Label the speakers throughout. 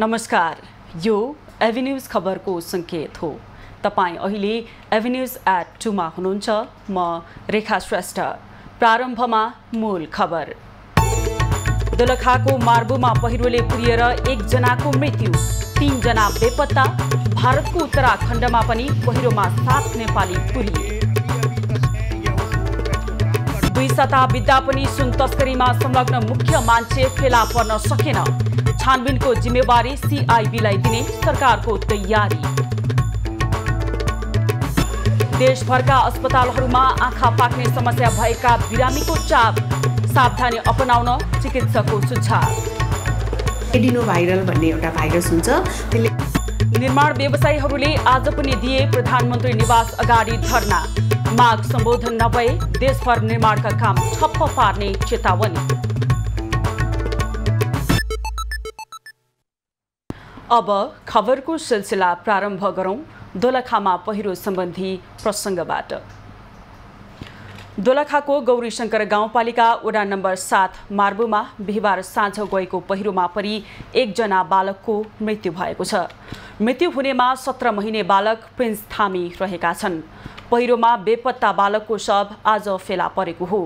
Speaker 1: नमस्कार, यो एभिन्यूज खबरको संकेत हो। तपाई अहिले एभिन्यूज@2 मा हुनुहुन्छ। म रेखा श्रेष्ठ। प्रारम्भमा मूल खबर। दोलखाको मार्बुमा पहिरोले पुरिएर 1 जनाको मृत्यु, 3 जना बेपत्ता। भारतको उत्तराखण्डमा पनि पहिरोमा 7 नेपाली पुरिए। 2 शताब्दीदा पनि सुन तस्करीमा संलग्न मुख्य मान्छे फेला पर्न सकेन। छानबिनको जिम्मेवारी सीआईबीलाई दिने सरकारको तयारी। देशभरका अस्पतालहरूमा आँखा पाक्ने समस्या भएका बिरामीको चाप, सावधानी अपनाउन चिकित्सकको सुझाव।
Speaker 2: एडिनोभाइरल भन्ने एउटा भाइरस हुन्छ, त्यसले
Speaker 1: निर्माण व्यवसायीहरूले आज पनि दिए प्रधानमन्त्री निवास अगाडि धरना। माग सम्बोधन नभए देशभर निर्माणका काम ठप्प पार्ने चेतावनी। अब खबरको सिलसिला प्रारम्भ गरौं दोलखामा पहिरो सम्बन्धी प्रसङ्गबाट। दोलखाको गौरीशंकर गाउँपालिका वडा नम्बर 7 मार्बुमा बिहिबार साँझ गएको पहिरोमा परि 1 जना बालकको मृत्यु भएको छ। मृत्यु हुनेमा 17 महिने बालक प्रिन्स थामी रहेका छन्। पहिरोमा बेपत्ता बालकको शव आज फेला परेको हो।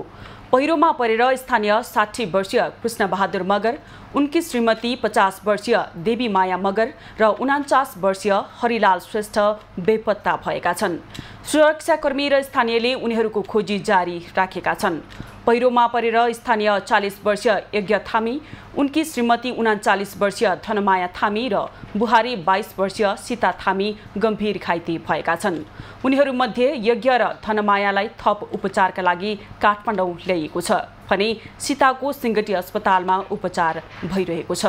Speaker 1: पहिरोमा परेर स्थानीय 60 वर्षीय कृष्णबहादुर मगर, उनकी श्रीमती 50 वर्षीय देवी माया मगर र 49 वर्षीय हरिलाल श्रेष्ठ बेपत्ता भएका छन्। सुरक्षाकर्मी र स्थानीयले उनीहरूको खोजी जारी राखेका छन्। पहिरोमा परेर स्थानीय 40 वर्षीय यज्ञ थामी, उनकी श्रीमती 39 वर्षीय धनमाया थामी र बुहारी 22 वर्षीय सीता थामी गम्भीर घाइते भएका छन्। उनीहरूमध्ये यज्ञ र धनमायालाई थप उपचारका लागि काठमाडौँ ल्याइएको छ भने सीताको सिंगटी अस्पतालमा उपचार भइरहेको छ।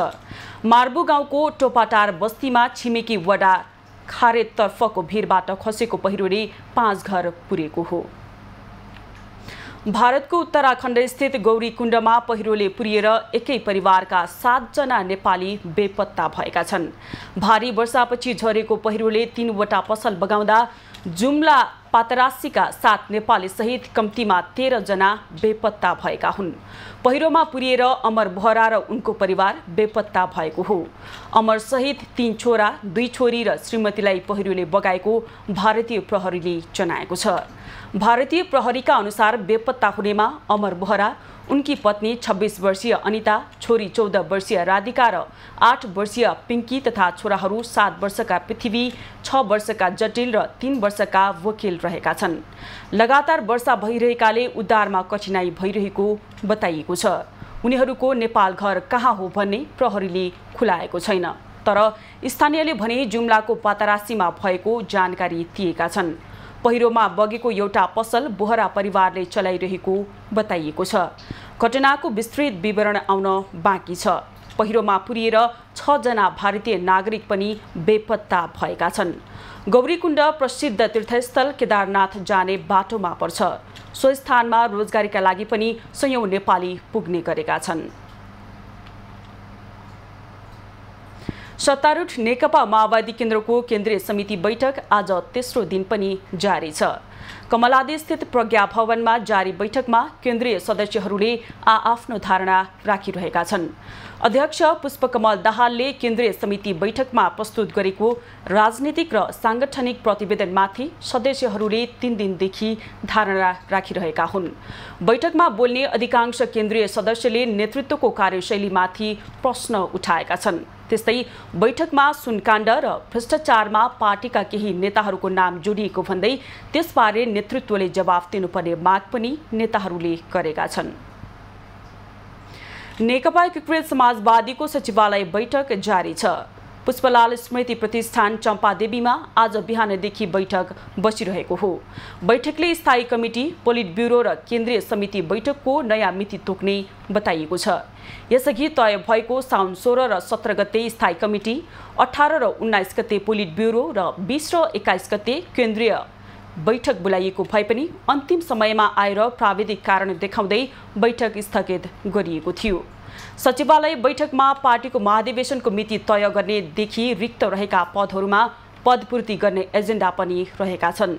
Speaker 1: मार्बु गाउँको टोपाटार बस्तीमा छिमेकी वडा खारेतर्फको भिरबाट खसेको पहिरोले 5 घर पुरेको हो। भारतको उत्तराखण्ड स्थित गौरीकुण्डमा पहिरोले पुरिएर एकै परिवारका 7 जना नेपाली बेपत्ता भएका छन्। भारी वर्षापछि झरेको पहिरोले 3 वटा पसल बगाउँदा जुम्ला पातरासीका 7 नेपाली सहित कम्तीमा 13 जना बेपत्ता भएका हुन्। पहिरोमा पुरिएर अमर बोहरा र उनको परिवार बेपत्ता भएको हो। अमर सहित 3 छोरा, 2 छोरी र श्रीमतीलाई पहिरोले बगाएको भारतीय प्रहरीले जनाएको छ। भारतीय प्रहरीका अनुसार बेपत्ता हुनेमा अमर बोहरा, उनकी पत्नी 26 वर्षीय अनिता, छोरी 14 वर्षीय राधिका र 8 वर्षीय पिङ्की तथा छोराहरू 7 वर्षका पृथ्वी, 6 वर्षका जटिल र 3 वर्षका वकिल रहेका छन्। लगातार वर्षा भइरहेकाले उद्धारमा कठिनाई भइरहेको बताइएको छ। उनीहरूको नेपाल घर कहाँ हो भन्ने प्रहरीले खुलाएको छैन, तर स्थानीयले भने जुम्लाको पातरासीमा भएको जानकारी दिएका छन्। पहिरोमा बगेको एउटा पसल बोहरा परिवारले चलाइरहेको बताइएको छ। घटनाको विस्तृत विवरण आउन बाँकी छ। पहिरोमा पुरिएर 6 जना भारतीय नागरिक पनि बेपत्ता भएका छन्। गौरीकुण्ड प्रसिद्ध तीर्थस्थल केदारनाथ जाने बाटोमा पर्छ। सो स्थानमा रोजगारीका लागि पनि सयौं नेपाली पुग्ने गरेका छन्। सत्तारूढ नेकपा माओवादी केन्द्रको केन्द्रीय समिति बैठक आज तेस्रो दिन पनि जारी छ। कमलादी स्थित प्रज्ञा भवनमा जारी बैठकमा केन्द्रीय सदस्यहरूले आफ्नो धारणा राखिरहेका छन्। अध्यक्ष पुष्पकमल दाहालले केन्द्रीय समिति बैठकमा प्रस्तुत गरेको राजनीतिक र सांगठनिक प्रतिवेदनमाथि सदस्यहरूले 3 दिनदेखि धारणा राखिरहेका हुन्। बैठकमा बोल्ने अधिकांश केन्द्रीय सदस्यले नेतृत्वको कार्यशैलीमाथि प्रश्न उठाएका छन्। त्यस्तै बैठकमा सुनकाण्ड र भ्रष्टाचारमा पार्टीका केही नेताहरूको नाम जोडिएको भन्दै त्यसबारे नेतृत्वले जवाफ दिनुपर्ने माग पनि नेताहरूले गरेका छन्। नेकपा एकीकृत समाजवादीको सचिवालय बैठक जारी छ। पुष्पलाल स्मृति प्रतिष्ठान चम्पादेवीमा आज बिहानदेखि बैठक बसिरहेको हो। बैठकले स्थायी कमिटी, पोलिट ब्युरो र केन्द्रीय समिति बैठकको नयाँ मिति तोक्ने बताइएको छ। यसअघि तय भएको साउन 16 र 17 गते स्थायी कमिटी, 18 र 19 गते पोलिट ब्युरो र 20 र 21 गते केन्द्रीय बैठक बोलाइएको भए पनि अन्तिम समयमा आएर प्राविधिक कारण देखाउँदै बैठक स्थगित गरिएको थियो। सचिवालय बैठकमा पार्टीको महाधिवेशनको मिति तय गर्नेदेखि रिक्त रहेका पदहरूमा पदपूर्ति गर्ने एजेन्डा पनि रहेका छन्।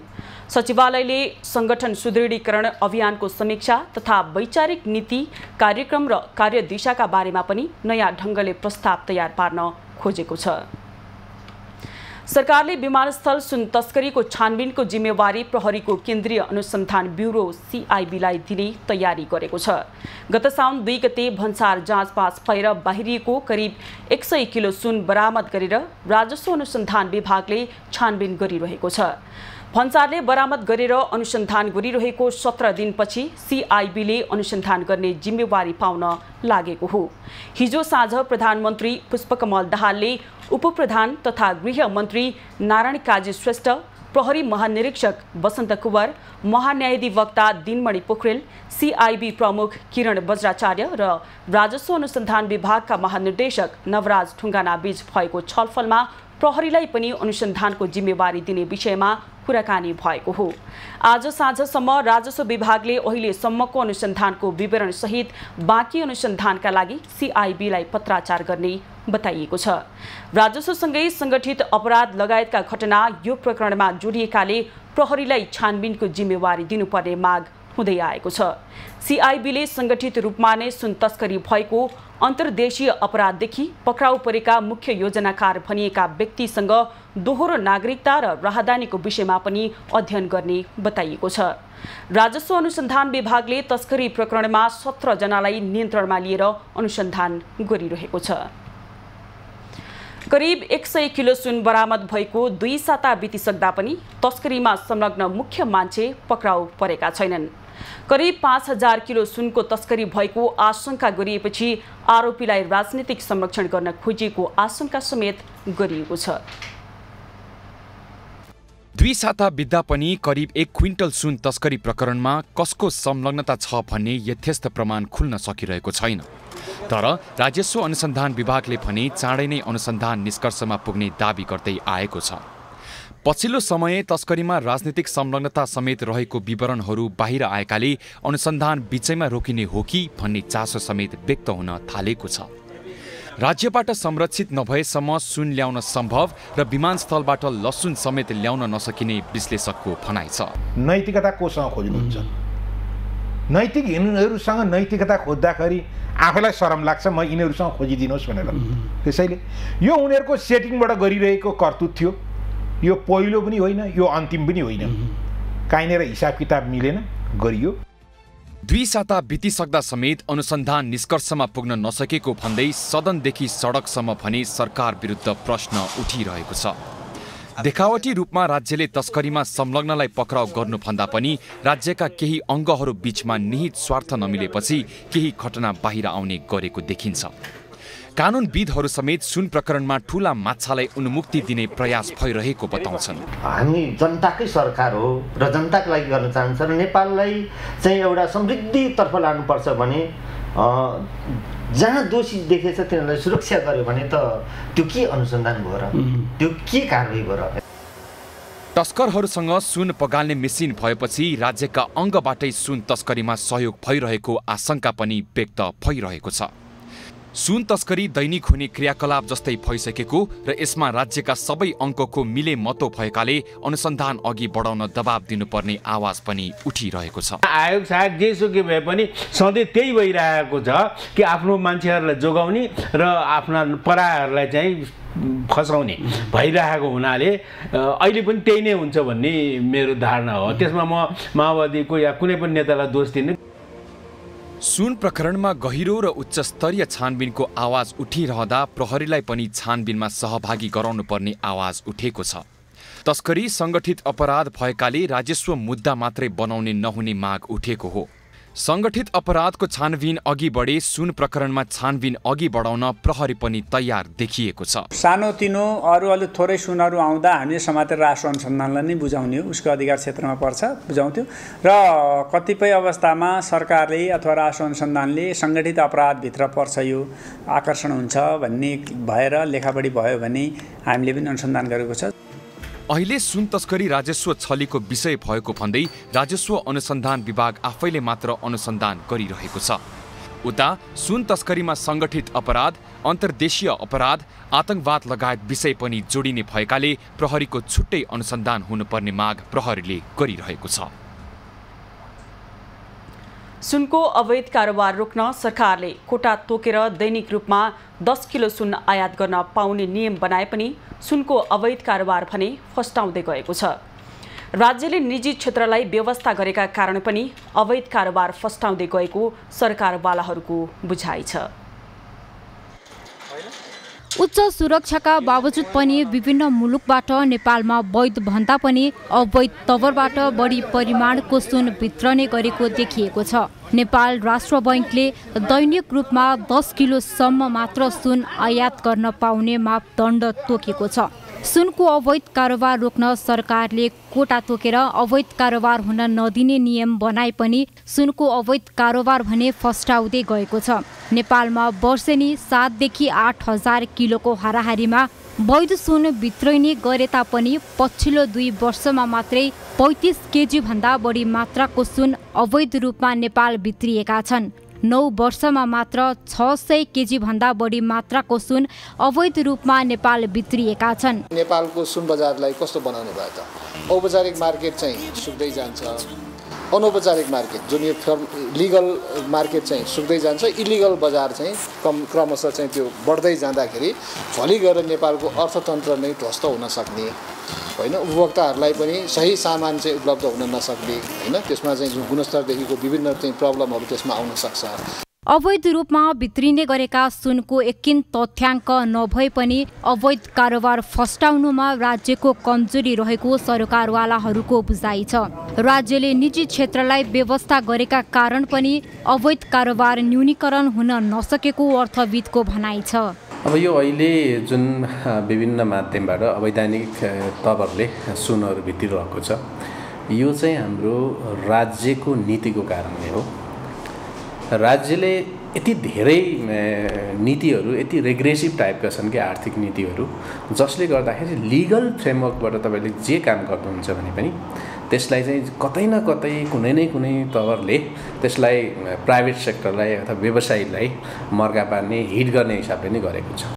Speaker 1: सचिवालयले सङ्गठन सुदृढीकरण अभियानको समीक्षा तथा वैचारिक नीति, कार्यक्रम र कार्यदिशाका बारेमा पनि नयाँ ढङ्गले प्रस्ताव तयार पार्न खोजेको छ। सरकारले विमानस्थल सुन तस्करीको छानबिनको जिम्मेवारी प्रहरीको केन्द्रीय अनुसन्धान ब्युरो CIBलाई दिने तयारी गरेको छ। गत साउन 2 गते भन्सार जाँच पास भएर बाहिरिएको करिब 100 किलो सुन बरामद गरेर राजस्व अनुसन्धान विभागले छानबिन गरिरहेको छ। भन्सारले बरामद गरेर अनुसन्धान गरिरहेको 17 दिनपछि CIBले अनुसन्धान गर्ने जिम्मेवारी पाउन लागेको हो। हिजो साँझ प्रधानमन्त्री पुष्पकमल दाहालले उपप्रधान तथा गृहमन्त्री नारायण काजी श्रेष्ठ, प्रहरी महानिरीक्षक वसन्त कुँवर, महान्यायाधिवक्ता दिनमणि पोखरेल, CIB प्रमुख किरण बज्राचार्य र राजस्व अनुसन्धान विभागका महानिर्देशक नवराज ढुङ्गाना बीच भएको छलफलमा प्रहरीलाई पनि अनुसन्धानको जिम्मेवारी दिने विषयमा कुराकानी भएको हो। आज साँझसम्म राजस्व विभागले अहिलेसम्मको अनुसन्धानको विवरण सहित बाँकी अनुसन्धानका लागि CIBलाई पत्राचार गर्ने बताइएको छ। राजस्वसँगै सङ्गठित अपराध लगायतका घटना यो प्रकरणमा जोडिएकाले प्रहरीलाई छानबिनको जिम्मेवारी दिनुपर्ने माग हुँदै आएको छ। CIBले सङ्गठित रूपमा नै सुन तस्करी भएको अन्तर्देशीय अपराधदेखि पक्राउ परेका मुख्य योजनाकार भनिएका व्यक्तिसँग दोहोरो नागरिकता र राहदानीको विषयमा पनि अध्ययन गर्ने बताइएको छ। राजस्व अनुसन्धान विभागले तस्करी प्रकरणमा 17 जनालाई नियन्त्रणमा लिएर अनुसन्धान गरिरहेको छ। करिब 100 किलो सुन बरामद भएको 2 साता बितिसक्दा पनि तस्करीमा संलग्न मुख्य मान्छे पक्राउ परेका छैनन्। करिब 5000 किलो सुनको तस्करी भएको आशंका गरिएपछि आरोपीलाई राजनीतिक संरक्षण गर्न खोजिएको आशंका समेत गरिएको छ।
Speaker 3: 2 साता बित्दा पनि करिब 1 क्विन्टल सुन तस्करी प्रकरणमा कसको संलग्नता छ भन्ने यथेष्ट प्रमाण खुल्न सकिरहेको छैन। तर राजस्व अनुसन्धान विभागले भने चाँडै नै अनुसन्धान निष्कर्षमा पुग्ने दाबी गर्दै आएको छ। पछिल्लो समय तस्करीमा राजनीतिक संलग्नता समेत रहेको विवरणहरू बाहिर आएकाले अनुसन्धान बिचैमा रोकिने हो कि भन्ने चासो समेत व्यक्त हुन थालेको छ। राज्यबाट संरक्षित नभएसम्म सुन ल्याउन सम्भव र विमानस्थलबाट लसुन समेत ल्याउन नसकिने विश्लेषकको भनाइ छ।
Speaker 4: नैतिकता कोसँग खोज्नुहुन्छ? नैतिक यिनीहरूसँग नैतिकता खोज्दाखेरि आफैलाई शरम लाग्छ, म यिनीहरूसँग खोजिदिनुहोस् भनेर। त्यसैले यो उनीहरूको सेटिङबाट गरिरहेको कर्तुत थियो। यो पहिलो पनि होइन, यो अन्तिम पनि होइन। काहीँनिर हिसाब किताब मिलेन, गरियो।
Speaker 3: 2 साता बितिसक्दा समेत अनुसन्धान निष्कर्षमा पुग्न नसकेको भन्दै सदनदेखि सडकसम्म भने सरकार विरुद्ध प्रश्न उठिरहेको छ। देखावटी रूपमा राज्यले तस्करीमा संलग्नलाई पक्राउ गर्नुभन्दा पनि राज्यका केही अङ्गहरू बीचमा निहित स्वार्थ नमिलेपछि केही घटना बाहिर आउने गरेको देखिन्छ। कानुनविदहरू समेत सुन प्रकरणमा ठूला माछालाई उन्मुक्ति दिने प्रयास भइरहेको बताउँछन्।
Speaker 5: हामी जनताकै सरकार हो र जनताको लागि गर्न चाहन्छ र नेपाललाई चाहिँ एउटा समृद्धितर्फ लानुपर्छ भने जहाँ दोषी देखेछ तिनीहरूलाई सुरक्षा गर्यो भने त त्यो के अनुसन्धान भयो र, त्यो के कारबाही भयो र?
Speaker 3: तस्करहरूसँग सुन पगाल्ने मेसिन भएपछि राज्यका अङ्गबाटै सुन तस्करीमा सहयोग भइरहेको आशंका पनि व्यक्त भइरहेको छ। सुन तस्करी दैनिक हुने क्रियाकलाप जस्तै भइसकेको र यसमा राज्यका सबै अङ्कको मिले मतो भएकाले अनुसन्धान अघि बढाउन दबाब दिनुपर्ने आवाज पनि उठिरहेको छ।
Speaker 6: आयोग सायद जेसुकै भए पनि सधैँ त्यही भइरहेको छ कि आफ्नो मान्छेहरूलाई जोगाउने र आफ्ना पराहरूलाई चाहिँ फसाउने भइरहेको हुनाले अहिले पनि त्यही नै हुन्छ भन्ने मेरो धारणा हो। त्यसमा म माओवादीको या कुनै पनि नेतालाई दोष दिने।
Speaker 3: सुन प्रकरणमा गहिरो र उच्च स्तरीय छानबिनको आवाज उठिरहँदा प्रहरीलाई पनि छानबिनमा सहभागी गराउनु पर्ने आवाज उठेको छ। तस्करी सङ्गठित अपराध भएकाले राजस्व मुद्दा मात्रै बनाउने नहुने माग उठेको हो। सङ्गठित अपराधको छानबिन अघि बढे सुन प्रकरणमा छानबिन अघि बढाउन प्रहरी पनि तयार देखिएको छ।
Speaker 7: सानोतिनो अरू थोरै सुनहरू आउँदा हामीले समातेर राष्ट्र अनुसन्धानलाई नै बुझाउने हो, उसको अधिकार क्षेत्रमा पर्छ, बुझाउँथ्यौँ। र कतिपय अवस्थामा सरकारले अथवा राष्ट्र अनुसन्धानले सङ्गठित अपराधभित्र पर्छ यो आकर्षण हुन्छ भन्ने भएर लेखापढी भयो भने हामीले पनि अनुसन्धान गरेको छ।
Speaker 3: अहिले सुन तस्करी राजस्व छलीको विषय भएको भन्दै राजस्व अनुसन्धान विभाग आफैले मात्र अनुसन्धान गरिरहेको छ। उता सुन तस्करीमा सङ्गठित अपराध, अन्तर्देशीय अपराध, आतंकवाद लगायत विषय पनि जोडिने भएकाले प्रहरीको छुट्टै अनुसन्धान हुनुपर्ने माग प्रहरीले गरिरहेको छ।
Speaker 1: सुनको अवैध कारोबार रोक्न सरकारले कोटा तोकेर दैनिक रूपमा 10 किलो सुन आयात गर्न पाउने नियम बनाए पनि सुनको अवैध कारोबार भने फस्टाउँदै गएको छ। राज्यले निजी क्षेत्रलाई व्यवस्था गरेका कारण पनि अवैध कारोबार फस्टाउँदै गएको सरकारवालाहरूको बुझाइ छ।
Speaker 8: उच्च सुरक्षाका बावजुद पनि विभिन्न मुलुकबाट नेपालमा वैध भन्दा पनि अवैध तवरबाट बढी परिमाणको सुन वितरण गरेको देखिएको छ। नेपाल राष्ट्र बैंकले दैनिक रूपमा 10 किलोसम्म मात्र सुन आयात गर्न पाउने मापदण्ड तोकेको छ। सुनको अवैध कारोबार रोक्न सरकारले कोटा तोकेर अवैध कारोबार हुन नदिने नियम बनाए पनि सुनको अवैध कारोबार भने फस्टाउँदै गएको छ। नेपालमा वर्षेनी 7 देखि 8 हजार किलोको हाराहारीमा वैध सुन वितरणी गरे तापनि पछिल्लो 2 वर्षमा मात्रै 35 केजी भन्दा बढी मात्राको सुन अवैध रूपमा नेपाल भित्रिएका छन्। 9 वर्षमा मात्र 600 केजी भन्दा बढी मात्राको सुन अवैध रूपमा नेपाल भित्रिएका छन्।
Speaker 9: नेपालको सुन बजारलाई कस्तो बनाउनु भयो त? औपचारिक मार्केट चाहिँ सुक्दै जान्छ, अनौपचारिक मार्केट जुन यो लिगल मार्केट चाहिँ सुक्दै जान्छ, इलिगल बजार चाहिँ क्रमशः चाहिँ त्यो बढ्दै जाँदाखेरि भोलि गएर नेपालको अर्थतन्त्र नै ध्वस्त हुन सक्ने होइन, उपभोक्ताहरूलाई पनि सही सामान चाहिँ उपलब्ध हुन नसक्ने होइन, त्यसमा चाहिँ गुणस्तरदेखिको विभिन्न चाहिँ प्रब्लमहरू त्यसमा आउन सक्छ।
Speaker 8: अवैध रूपमा भित्रिने गरेका सुनको एकिन तथ्याङ्क नभए पनि अवैध कारोबार फस्टाउनुमा राज्यको कमजोरी रहेको सरकारवालाहरूको बुझाइ छ। राज्यले निजी क्षेत्रलाई व्यवस्था गरेका कारण पनि अवैध कारोबार न्यूनीकरण हुन नसकेको अर्थविदको भनाइ छ।
Speaker 10: अब यो अहिले जुन विभिन्न माध्यमबाट अवैधानिक तवरले सुनहरू भित्रिरहेको छ, यो चाहिँ हाम्रो राज्यको नीतिको कारणले हो। राज्यले यति धेरै नीतिहरू यति रेग्रेसिभ टाइपका छन् कि आर्थिक नीतिहरू, जसले गर्दाखेरि लिगल फ्रेमवर्कबाट तपाईँले जे काम गर्नुहुन्छ भने पनि त्यसलाई चाहिँ कतै न कतै कुनै न कुनै तवरले त्यसलाई प्राइभेट सेक्टरलाई अथवा व्यवसायीलाई मर्का पार्ने, हिट गर्ने हिसाबले नै गरेको छ।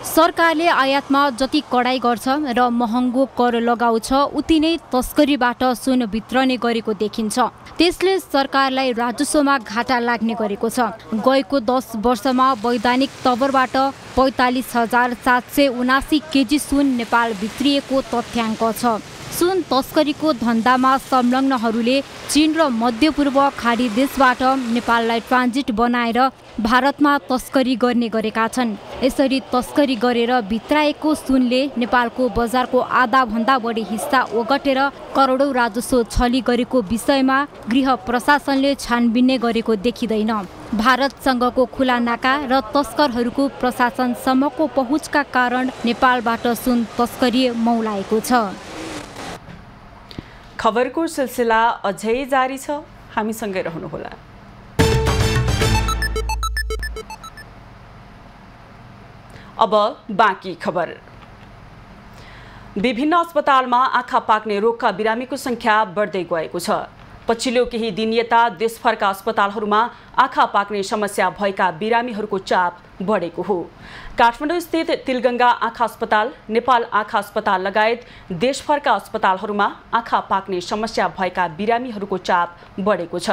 Speaker 8: सरकारले आयातमा जति कडाई गर्छ र महँगो कर लगाउँछ उति नै तस्करीबाट सुन वितरण गरेको देखिन्छ। त्यसले सरकारलाई राजस्वमा घाटा लाग्ने गरेको छ। गएको 10 वर्षमा वैधानिक तवरबाट 45,779 केजी सुन नेपाल भित्रिएको तथ्याङ्क छ। सुन तस्करीको धन्दामा संलग्नहरूले चीन र मध्यपूर्व खाडी देशबाट नेपाललाई ट्रान्जिट बनाएर भारतमा तस्करी गर्ने गरेका छन्। यसरी तस्करी गरेर भित्राएको सुनले नेपालको बजारको आधा भन्दा बढी हिस्सा ओगटेर करोडौं राजस्व छली गरेको विषयमा गृह प्रशासनले छानबिन गरेको देखिँदैन। भारतसँगको खुला नाका र तस्करहरूको प्रशासनसम्मको पहुँचका कारण नेपालबाट सुन तस्करी मौलाएको छ।
Speaker 1: खबरको सिलसिला अझै जारी छ, हामीसँगै रहनुहोला। अब बाँकी खबर। विभिन्न अस्पतालमा आँखा पाक्ने रोगका बिरामीको संख्या बढ्दै गएको छ। पछिल्लो केही दिन यता देशभरका अस्पतालहरूमा आँखा पाक्ने समस्या भएका बिरामीहरूको चाप बढेको हो। काठमाडौँ स्थित तिलगङ्गा आँखा अस्पताल, नेपाल आँखा अस्पताल लगायत देशभरका अस्पतालहरूमा आँखा पाक्ने समस्या भएका बिरामीहरूको चाप बढेको छ।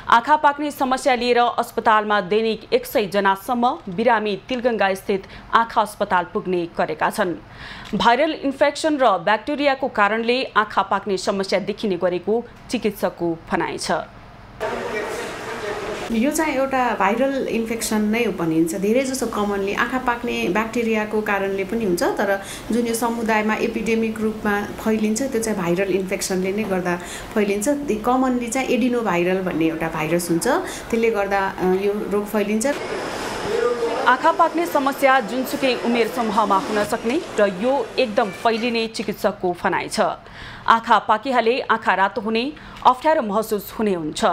Speaker 1: आँखा पाक्ने समस्या लिएर अस्पतालमा दैनिक 100 जनासम्म बिरामी तिलगङ्गा स्थित आँखा अस्पताल पुग्ने गरेका छन्। भाइरल इन्फेक्सन र ब्याक्टेरियाको कारणले आँखा पाक्ने समस्या देखिने गरेको चिकित्सकको भनाइ छ।
Speaker 2: यो चाहिँ एउटा भाइरल इन्फेक्सन नै भनिन्छ। धेरै जसो कमनली आँखा पाक्ने ब्याक्टेरियाको कारणले पनि हुन्छ, तर जुन यो समुदायमा एपिडेमिक रूपमा फैलिन्छ त्यो चाहिँ भाइरल इन्फेक्सनले नै गर्दा फैलिन्छ। कमनली चाहिँ एडिनो भाइरल भन्ने एउटा भाइरस हुन्छ, त्यसले गर्दा यो रोग फैलिन्छ।
Speaker 1: आँखा पाक्ने समस्या जुनसुकै उमेर समूहमा हुन सक्ने र यो एकदम फैलिने चिकित्सकको भनाइ छ। आँखा पाकिहाले आँखा रातो हुने, अप्ठ्यारो महसुस हुने हुन्छ।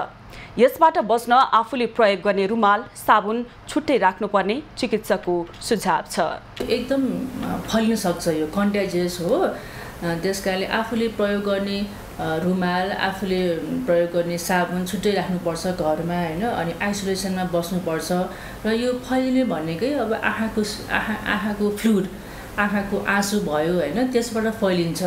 Speaker 1: यसबाट बच्न आफूले प्रयोग गर्ने रुमाल, साबुन छुट्टै राख्नुपर्ने चिकित्सकको सुझाव छ।
Speaker 11: एकदम फैलिन सक्छ, यो कन्ट्याजियस हो। त्यसकारणले आफूले प्रयोग गर्ने रुमाल आफूले प्रयोग गर्ने साबुन छुट्टै राख्नुपर्छ घरमा होइन अनि आइसोलेसनमा बस्नुपर्छ र यो फैलिने भनेकै अब आँखाको फ्लुइड आँखाको आँसु भयो होइन त्यसबाट फैलिन्छ।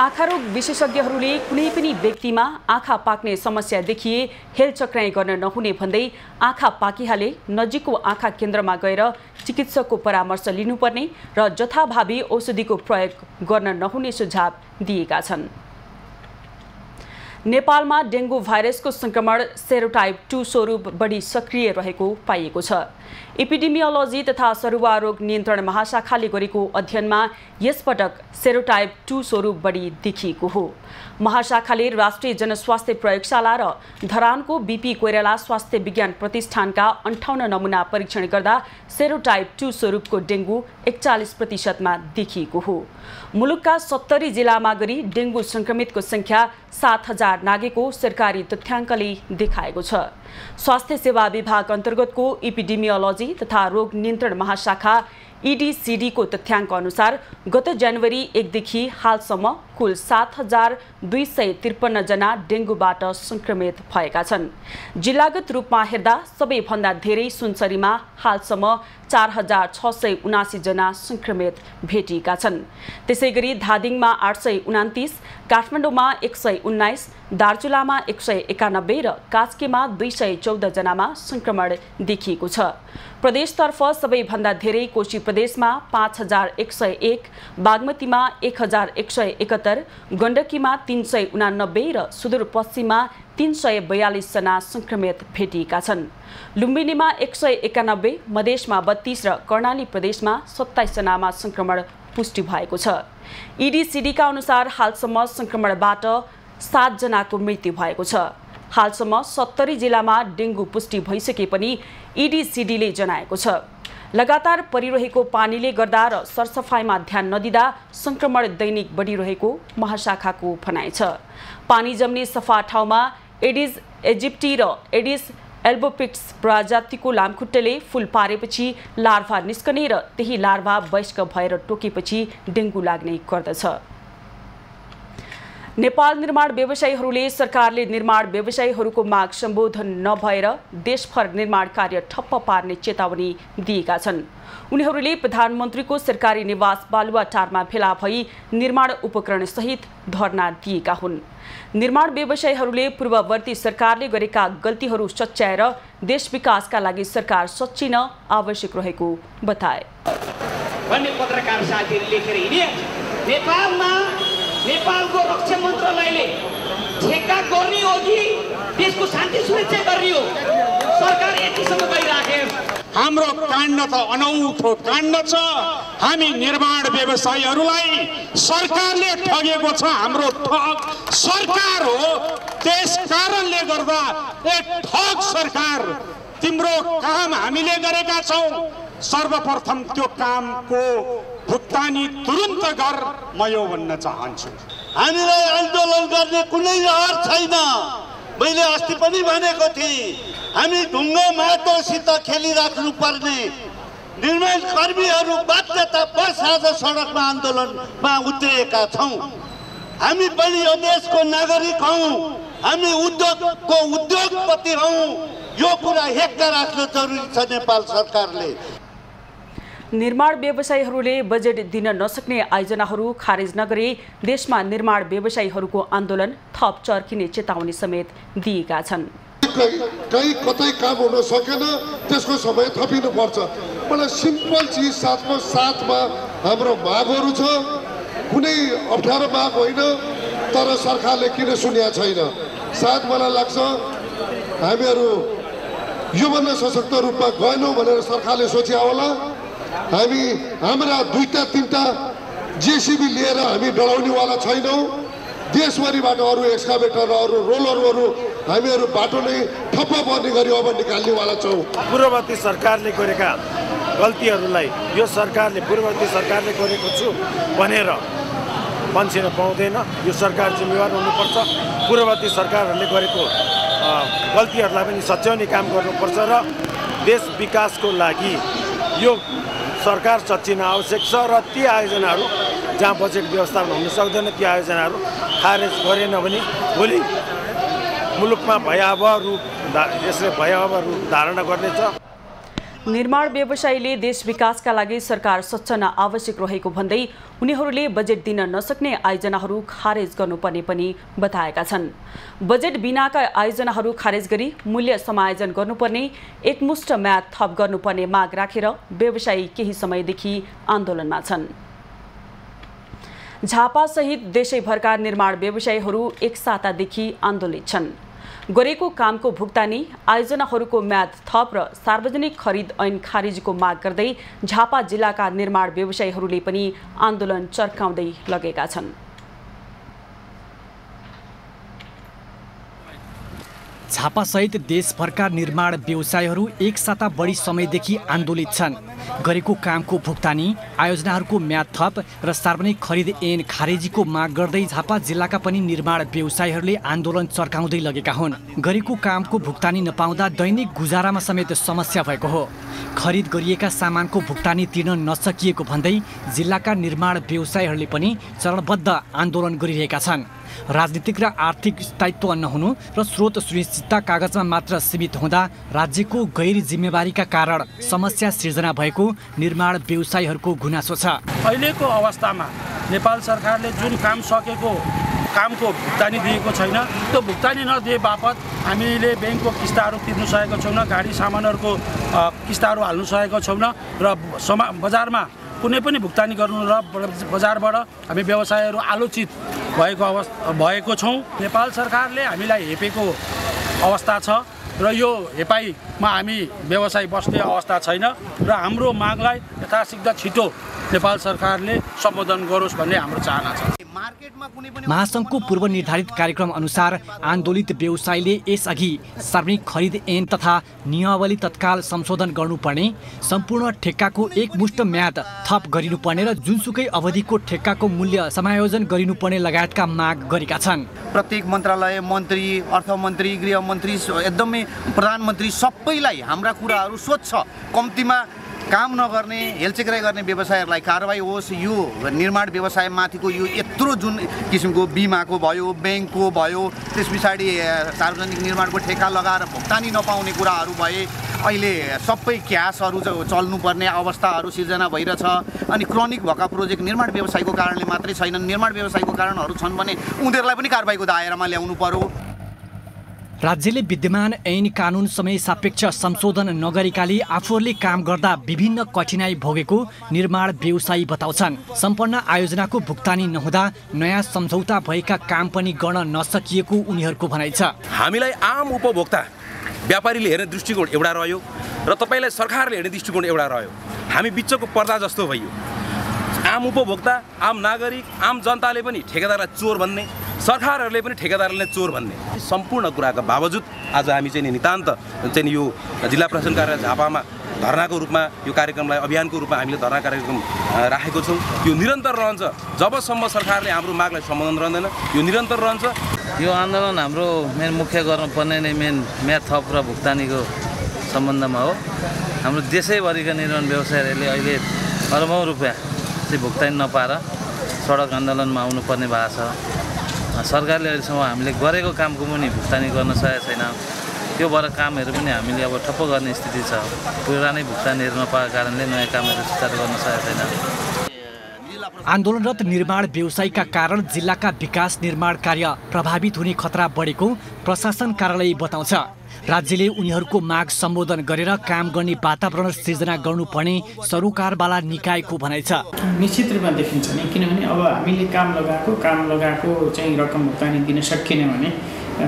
Speaker 1: आँखा रोग विशेषज्ञहरूले कुनै पनि व्यक्तिमा आँखा पाक्ने समस्या देखिए हेलचक्राइ गर्न नहुने भन्दै आँखा पाकिहाले नजिकको आँखा केन्द्रमा गएर चिकित्सकको परामर्श लिनुपर्ने र जथाभावी औषधिको प्रयोग गर्न नहुने सुझाव दिएका छन्। नेपालमा डेंगू भाइरसको संक्रमण सेरोटाइप 2 स्वरूप बढी सक्रिय रहेको पाइएको छ। एपिडेमियोलोजी तथा सरुवा रोग नियन्त्रण महाशाखाले गरेको अध्ययनमा यसपटक सेरोटाइप 2 स्वरूप बढी देखिएको हो। महाशाखाले राष्ट्रिय जनस्वास्थ्य प्रयोगशाला र धरानको बीपी कोइराला स्वास्थ्य विज्ञान प्रतिष्ठानका 58 नमुना परीक्षण गर्दा सेरोटाइप 2 स्वरूपको डेंगू 41% देखिएको हो। मुलुकका 70 जिल्लामा गरी डेंगू संक्रमितको संख्या 7000 नागेको सरकारी तथ्याङ्कले देखाएको छ। स्वास्थ्य सेवा विभाग अन्तर्गतको एपिडेमियोलोजी तथा रोग नियन्त्रण महाशाखा EDCD को तथ्याङ्क अनुसार गत जनवरी 1 देखि हालसम्म कुल 7253 जना डेंगूबाट संक्रमित भएका छन्। जिल्लागत रूपमा हेर्दा सबैभन्दा धेरै सुनसरीमा हालसम्म 4679 जना संक्रमित भेटिएका छन्। त्यसैगरी धादिङमा 829, काठमाडौँमा 119, दार्चुलामा 191 र कास्कीमा 214 जनामा संक्रमण देखिएको छ। प्रदेशतर्फ सबैभन्दा धेरै कोशी प्रदेशमा 5101, बागमतीमा 1171, गण्डकीमा 389 र सुदूरपश्चिममा 342 जना संक्रमित भेटिएका छन्। लुम्बिनीमा 191, मधेसमा 32 र कर्णाली प्रदेशमा 27 जनामा संक्रमण पुष्टि भएको छ। EDCD का अनुसार हालसम्म संक्रमणबाट 7 जनाको मृत्यु भएको छ। हालसम्म 70 जिल्लामा डेंगू पुष्टि भइसके पनि EDCD ले जनाएको छ। लगातार परिरहेको पानीले गर्दा र सरसफाइमा ध्यान नदिँदा संक्रमण दैनिक बढिरहेको महाशाखाको भनाइ छ। पानी जम्ने सफा ठाउँमा एडिस इजिप्टी र एडिस एल्बोपिक्स प्रजातिको लामखुट्टेले फूल पारेपछि लार्भा निस्कने र त्यही लार्भा वयस्क भएर टोकेपछि डेंगू लाग्ने गर्दछ। नेपाल निर्माण व्यवसायीहरूले सरकारले निर्माण व्यवसायीहरूको माग सम्बोधन नभएर देशभर निर्माण कार्य ठप्प पार्ने चेतावनी दिएका छन्। उनीहरूले प्रधानमन्त्रीको सरकारी निवास बालुवाटारमा भेला भई निर्माण उपकरण सहित धरना दिएका हुन्। निर्माण व्यवसायीहरूले पूर्ववर्ती सरकारले गरेका गल्तीहरू सच्याएर देश विकासका लागि सरकार सच्चिन आवश्यक रहेको बताए।
Speaker 12: भन्ने पत्रकार साथीहरूले लेखेर हिँडे नेपालमा नेपालको रक्षा मन्त्रालयले ठेक्का गर्ने हो कि देशको शान्ति सुरक्षा गर्ने हो, सरकार यतिसम्म गइराखे।
Speaker 13: हाम्रो काण्ड त अनौठो काण्ड छ। हामी निर्माण व्यवसायीहरूलाई सरकारले ठगेको छ। हाम्रो ठग सरकार हो। त्यस कारणले गर्दा एक ठग सरकार तिम्रो काम हामीले गरेका छौँ। सर्वप्रथम त्यो कामको भुक्तानी तुरुन्त गर, म यो भन्न चाहन्छु।
Speaker 14: हामीलाई आन्दोलन गर्ने कुनै रहर छैन। मैले अस्ति पनि भनेको थिएँ, हामी ढुङ्गा माटोसित खेलिराख्नु पर्ने निर्माण कर्मीहरू बाध्यतावश आज सडकमा आन्दोलनमा उत्रिएका छौँ। हामी पनि यो देशको नागरिक हौँ, हामी उद्योगको उद्योगपति हौँ। यो कुरा हेक्का राख्नु जरुरी छ नेपाल सरकारले।
Speaker 1: निर्माण व्यवसायीहरूले बजेट दिन नसक्ने आयोजनाहरू खारेज नगरे देशमा निर्माण व्यवसायीहरूको आन्दोलन थप चर्किने चेतावनी समेत दिएका छन्।
Speaker 15: कहीँ कतै काम हुन सकेन, त्यसको समय थपिनुपर्छ। मलाई सिम्पल चिज साथमा हाम्रो मागहरू छ। कुनै अप्ठ्यारो माग होइन, तर सरकारले किन सुनेको छैन। साथ मलाई लाग्छ हामीहरू योभन्दा सशक्त रूपमा गएनौँ भनेर सरकारले सोचे होला। हामी हाम्रा 2-3टा जेसीबी लिएर हामी डराउनेवाला छैनौँ। देशभरिबाट अरू एक्सकाभेटर अरू रोलरहरू हामीहरू बाटो नै ठप्प पर्ने गरी अब निकाल्नेवाला छौँ।
Speaker 16: पूर्ववर्ती सरकारले गरेका गल्तीहरूलाई यो सरकारले पूर्ववर्ती सरकारले गरेको छु भनेर पन्छिन पाउँदैन। यो सरकार जिम्मेवार हुनुपर्छ। पूर्ववर्ती सरकारहरूले गरेको गल्तीहरूलाई पनि सच्याउने काम गर्नुपर्छ र देश विकासको लागि यो सरकार सच्चिन आवश्यक छ र ती आयोजनाहरू जहाँ बजेट व्यवस्थापन हुन सक्दैन ती आयोजनाहरू खारेज गरेन भने भोलि मुलुकमा भयावह रूप यसले भयावह रूप धारणा गर्नेछ।
Speaker 1: निर्माण व्यवसायीले देश विकासका लागि सरकार सच्चना आवश्यक रहेको भन्दै उनीहरूले बजेट दिन नसक्ने आयोजनाहरू खारेज गर्नुपर्ने पनि बताएका छन्। बजेट बिनाका आयोजनाहरू खारेज गरी मूल्य समायोजन गर्नुपर्ने, एकमुष्ट म्याद थप गर्नुपर्ने माग राखेर व्यवसायी केही समयदेखि आन्दोलनमा छन्। झापा सहित देशैभरका निर्माण व्यवसायीहरू एक सातादेखि आन्दोलित छन्। गरेको कामको भुक्तानी, आयोजनाहरूको म्याद थप र सार्वजनिक खरिद ऐन खारिजको माग गर्दै झापा जिल्लाका निर्माण व्यवसायीहरूले पनि आन्दोलन चर्काउँदै लगेका छन्।
Speaker 17: झापासहित देशभरका निर्माण व्यवसायीहरू एक साता बढी समयदेखि आन्दोलित छन्। गरेको कामको भुक्तानी, आयोजनाहरूको म्याद थप र सार्वजनिक खरिद ऐन खारेजीको माग गर्दै झापा जिल्लाका पनि निर्माण व्यवसायीहरूले आन्दोलन चर्काउँदै लगेका हुन्। गरेको कामको भुक्तानी नपाउँदा दैनिक गुजारामा समेत समस्या भएको हो। खरिद गरिएका सामानको भुक्तानी तिर्न नसकिएको भन्दै जिल्लाका निर्माण व्यवसायीहरूले पनि चरणबद्ध आन्दोलन गरिरहेका छन्। राजनीतिक र आर्थिक स्थायित्व नहुनु र स्रोत सुनिश्चितता कागजमा मात्र सीमित हुँदा राज्यको गैर जिम्मेवारीका कारण समस्या सिर्जना भएको निर्माण व्यवसायीहरूको गुनासो छ।
Speaker 18: अहिलेको अवस्थामा नेपाल सरकारले जुन काम सकेको कामको भुक्तानी दिएको छैन, त्यो भुक्तानी नदिए बापत हामीले ब्याङ्कको किस्ताहरू तिर्नु सकेको छैनौँ, गाडी सामानहरूको किस्ताहरू हाल्नु सकेको छैनौँ र बजारमा कुनै पनि भुक्तानी गर्नु र बजारबाट हामी व्यवसायहरू आलोचित भएको छौँ। नेपाल सरकारले हामीलाई हेपेको अवस्था छ र यो हेपाइमा हामी व्यवसाय बस्ने अवस्था छैन र हाम्रो मागलाई यथाशीघ्र छिटो नेपाल सरकारले सम्बोधन गरोस् भन्ने हाम्रो चाहना छ।
Speaker 17: महासङ्घको पूर्व निर्धारित कार्यक्रम अनुसार आन्दोलित व्यवसायीले यसअघि सार्वजनिक खरिद ऐन तथा नियमावली तत्काल संशोधन गर्नुपर्ने, सम्पूर्ण ठेक्काको एकमुष्ट म्याद थप गरिनुपर्ने र जुनसुकै अवधिको ठेक्काको मूल्य समायोजन गरिनुपर्ने लगायतका माग गरेका छन्।
Speaker 19: प्रत्येक मन्त्रालय, मन्त्री, अर्थमन्त्री, गृहमन्त्री, एकदमै प्रधानमन्त्री सबैलाई हाम्रा कुराहरू स्वच्छ, कम्तीमा काम नगर्ने, हेलचेक्राइ गर्ने व्यवसायहरूलाई कारबाही होस्। यो निर्माण व्यवसायमाथिको यो यत्रो जुन किसिमको बिमाको भयो, ब्याङ्कको भयो, त्यस पछाडि सार्वजनिक निर्माणको ठेक्का लगाएर भुक्तानी नपाउने कुराहरू भए, अहिले सबै क्यासहरू चल्नुपर्ने अवस्थाहरू सिर्जना भइरहेछ। अनि क्रोनिक भएका प्रोजेक्ट निर्माण व्यवसायको कारणले मात्रै छैनन्, निर्माण व्यवसायको कारणहरू छन् भने उनीहरूलाई पनि कारबाहीको दायरामा ल्याउनु पर्यो।
Speaker 17: राज्यले विद्यमान ऐन कानुन समय सापेक्ष संशोधन नगरेकाले आफूहरूले काम गर्दा विभिन्न कठिनाई भोगेको निर्माण व्यवसायी बताउँछन्। सम्पन्न आयोजनाको भुक्तानी नहुँदा नयाँ सम्झौता भएका काम पनि गर्न नसकिएको उनीहरूको भनाइ छ।
Speaker 20: हामीलाई आम उपभोक्ता व्यापारीले हेर्ने दृष्टिकोण एउटा रह्यो र तपाईँलाई सरकारले हेर्ने दृष्टिकोण एउटा रह्यो। हामी बिचको पर्दा जस्तो भयो। आम उपभोक्ता, आम नागरिक, आम जनताले पनि ठेकेदारलाई चोर भन्ने, सरकारहरूले पनि ठेकेदारलाई चोर भन्ने, सम्पूर्ण कुराका बावजुद आज हामी चाहिँ नितान्त चाहिँ यो जिल्ला प्रशासन कार्यालय झापामा धरनाको रूपमा यो कार्यक्रमलाई अभियानको रूपमा हामीले धरना कार्यक्रम राखेको छौँ। यो निरन्तर रहन्छ जबसम्म सरकारले हाम्रो मागलाई सम्बोधन रहँदैन, यो निरन्तर रहन्छ।
Speaker 21: यो आन्दोलन हाम्रो मेन मुख्य गर्नुपर्ने नै मेन म्याद थप र भुक्तानीको सम्बन्धमा हो। हाम्रो देशैभरिका निर्माण व्यवसायीहरूले अहिले अरबौँ रुपियाँ चाहिँ भुक्तानी नपाएर सडक आन्दोलनमा आउनुपर्ने भएको छ। सरकारले अहिलेसम्म हामीले गरेको कामको पनि भुक्तानी गर्न सकेको छैन। त्यो भएर कामहरू पनि हामीले अब ठप्प गर्ने स्थिति छ। पुरानै भुक्तानीहरू नपाएको कारणले नयाँ कामहरू सुचारू गर्न सकेको छैन।
Speaker 17: आन्दोलनरत निर्माण व्यवसायीका कारण जिल्लाका विकास निर्माण कार्य प्रभावित हुने खतरा बढेको प्रशासन कार्यालय बताउँछ। राज्यले उनीहरूको माग सम्बोधन गरेर काम गर्ने वातावरण सिर्जना गर्नुपर्ने सरोकारवाला निकायको भनाइ छ।
Speaker 7: निश्चित रूपमा देखिन्छ नि, किनभने अब हामीले काम लगाएको चाहिँ रकम भुक्तानी दिन सकिएन भने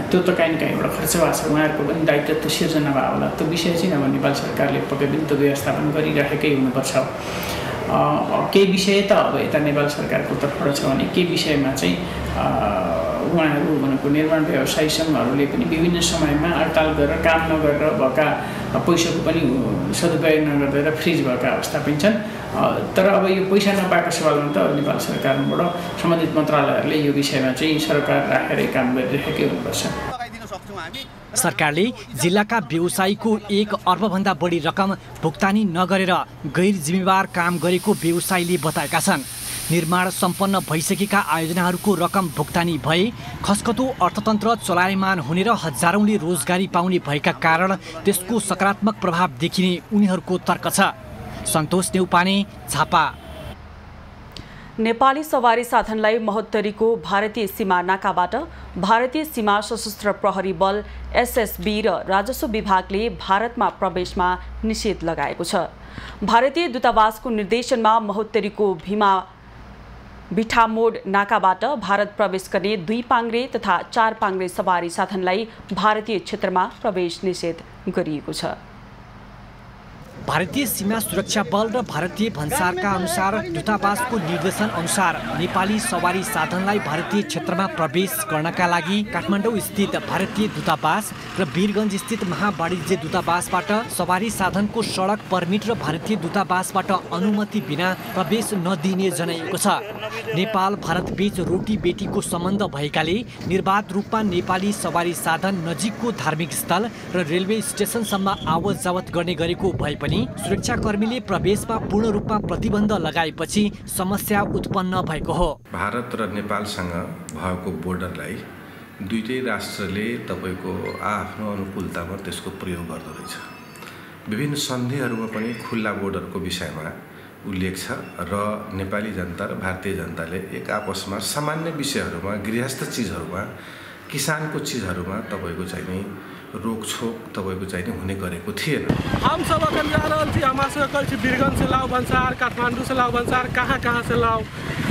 Speaker 7: त्यो त काहीँ न काहीँ एउटा खर्च भएको छ। उहाँहरूको पनि दायित्व त सिर्जना भयो होला। त्यो विषय चाहिँ अब नेपाल सरकारले पक्कै पनि त्यो व्यवस्थापन गरिराखेकै हुनुपर्छ। केही विषय त अब यता नेपाल सरकारको तर्फबाट छ भने केही विषयमा चाहिँ उहाँहरू भनेको निर्माण व्यवसायी सङ्घहरूले पनि विभिन्न समयमा हडताल गरेर काम नगरेर भएका पैसाको पनि सदुपयोग नगरेर फ्रिज भएका अवस्था पनि छन्। तर अब यो पैसा नपाएको सवालमा त नेपाल सरकारबाट सम्बन्धित मन्त्रालयहरूले यो विषयमा चाहिँ सरकार राखेरै काम गरिरहेकै हुनुपर्छ।
Speaker 17: सरकारले जिल्लाका व्यवसायीको 1 अर्बभन्दा बढी रकम भुक्तानी नगरेर गैर जिम्मेवार काम गरेको व्यवसायीले बताएका छन्। निर्माण सम्पन्न भइसकेका आयोजनाहरूको रकम भुक्तानी भए खस्कतो अर्थतन्त्र चलायमान हुने र हजारौंले रोजगारी पाउने भएका कारण त्यसको सकारात्मक प्रभाव देखिने उनीहरूको तर्क छ। सन्तोष नेउपाने, झापा।
Speaker 1: नेपाली सवारी साधनलाई महोत्तरीको भारतीय सीमा नाकाबाट भारतीय सीमा सशस्त्र प्रहरी बल एसएसबी र राजस्व विभागले भारतमा प्रवेशमा निषेध लगाएको छ। भारतीय दूतावासको निर्देशनमा महोत्तरीको भिठामोड नाकाबाट भारत प्रवेश गर्ने 2 पाङ्ग्रे तथा 4 पाङ्ग्रे सवारी साधनलाई भारतीय क्षेत्रमा प्रवेश निषेध गरिएको छ।
Speaker 17: भारतीय सीमा सुरक्षा बल र भारतीय भन्सारका अनुसार दूतावासको निर्देशन अनुसार नेपाली सवारी साधनलाई भारतीय क्षेत्रमा प्रवेश गर्नका लागि काठमाडौँ स्थित भारतीय दूतावास र वीरगञ्ज स्थित महावाणिज्य दूतावासबाट सवारी साधनको सडक पर्मिट र भारतीय दूतावासबाट अनुमति बिना प्रवेश नदिने जनाइएको छ। नेपाल भारत बीच रोटी बेटीको सम्बन्ध भएकाले निर्बाध रूपमा नेपाली सवारी साधन नजिकको धार्मिक स्थल र रेलवे स्टेसनसम्म आवत जावत गर्ने गरेको भए पनि सुरक्षाकर्मीले प्रवेशमा पूर्ण रूपमा प्रतिबन्ध लगाएपछि समस्या उत्पन्न भएको हो।
Speaker 10: भारत र नेपालसँग भएको बोर्डरलाई दुईटै राष्ट्रले तपाईको आफ्नो अनुकूलतामा त्यसको प्रयोग गर्दो रहेछ। विभिन्न सन्धिहरूमा पनि खुल्ला बोर्डरको विषयमा उल्लेख छ र नेपाली जनता र भारतीय जनताले एक आपसमा सामान्य विषयहरूमा, गृहस्थ चिजहरूमा, किसानको चिजहरूमा तपाईको चाहिँ नि रोकछोक तपाईको चाहिँ हुने गरेको थिएन।
Speaker 4: हम सब अखन जा रहल छी, हमरा से कहै छी वीरगंज से लाओ भन्सार, काठमांडू से लाओ भन्सार, कहाँ से लाओ।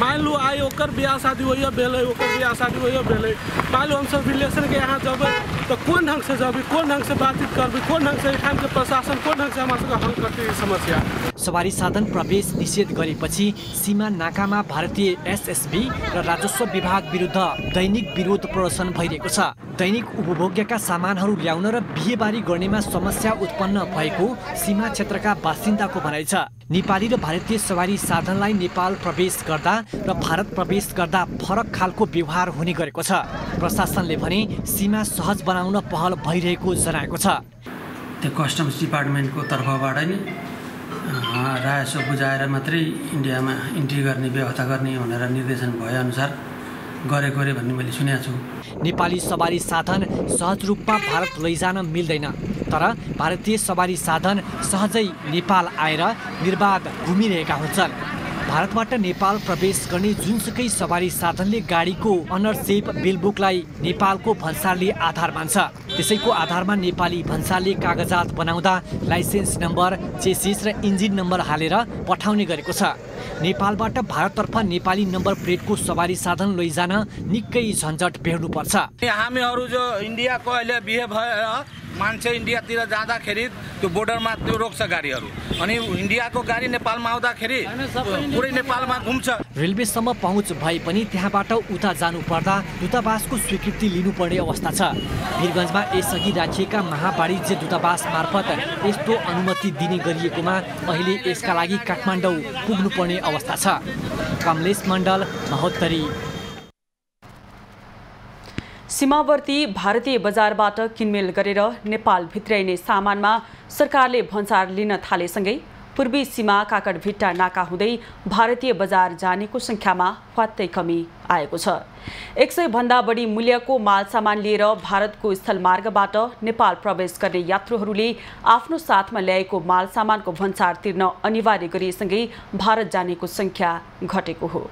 Speaker 4: मान लो आइ ओकर बियाह शादी होइए भेलै, ओकर बियाह शादी होइए भेलै। मान लो हम सब रिलेशन के यहाँ जबै तो कोन ढंग से जबै, कोन ढंग से बातचीत करबै, कोन ढंग से एठाम के प्रशासन कोन ढंग से हमरा सबके हल करतै समस्या।
Speaker 17: सवारी साधन प्रवेश निषेध गरेपछि सीमा नाकामा भारतीय एसएसबी र राजस्व विभाग विरुद्ध दैनिक विरोध प्रदर्शन भइरहेको छ। दैनिक उपभोग्यका सामानहरू ल्याउन र बिहेबारी गर्नेमा समस्या उत्पन्न भएको सीमा क्षेत्रका बासिन्दाको भनाइ छ। नेपाली र भारतीय सवारी साधनलाई नेपाल प्रवेश गर्दा र भारत प्रवेश गर्दा फरक खालको व्यवहार हुने गरेको छ। प्रशासनले भने सीमा सहज बनाउन पहल भइरहेको जनाएको छ।
Speaker 22: त्यो कस्टम्स डिपार्टमेन्टको तर्फबाट नि राजस्व बुझाएर मात्रै इन्डियामा इन्ट्री गर्ने व्यवस्था गर्ने भनेर निर्देशन भएअनुसार गरेको रे भन्ने मैले सुनेको छु।
Speaker 17: नेपाली सवारी साधन सहज रूपमा भारत लैजान मिल्दैन, तर भारतीय सवारी साधन सहजै नेपाल आएर निर्बाध घुमिरहेका हुन्छन्। भारतबाट नेपाल प्रवेश गर्ने जुनसुकै सवारी साधनले गाडीको अनरसेप बिलबुकलाई नेपालको भन्सारले आधार मान्छ। त्यसैको आधारमा नेपाली भन्सारले कागजात बनाउँदा लाइसेन्स नम्बर, चेसिस र इन्जिन नम्बर हालेर पठाउने गरेको छ। नेपालबाट भारततर्फ नेपाली नम्बर प्लेटको सवारी साधन लैजान निकै झन्झट बेर्नुपर्छ।
Speaker 21: हामीहरू जो इन्डियाको अहिले बिहे भएर मान्छे इन्डियातिर जाँदाखेरि त्यो बोर्डरमा त्यो रोक्छ गाडीहरू, अनि इन्डियाको गाडी नेपालमा आउँदाखेरि पुरै नेपालमा घुम्छ।
Speaker 17: रेलवेसम्म पहुँच भए पनि त्यहाँबाट उता जानु पर्दा दूतावासको स्वीकृति लिनुपर्ने अवस्था छ। वीरगञ्जमा यसअघि राखिएका महावाणिज्य दूतावास मार्फत यस्तो अनुमति दिने गरिएकोमा अहिले यसका लागि काठमाडौँ पुग्नुपर्ने अवस्था छ। कमलेश मण्डल, महोत्तरी।
Speaker 1: सीमावर्ती भारतीय बजारबाट किनमेल गरेर नेपाल भित्राइने सामानमा सरकारले भन्सार लिन थालेसँगै पूर्वी सीमा काकडभिट्टा नाका हुँदै भारतीय बजार जानेको संख्यामा ह्वात्तै कमी आएको छ। 100 भन्दा बढी मूल्यको मालसामान लिएर भारतको स्थलमार्गबाट नेपाल प्रवेश गर्ने यात्रुहरूले आफ्नो साथमा ल्याएको मालसामानको भन्सार तिर्न अनिवार्य गरिएसँगै भारत जानेको संख्या घटेको हो।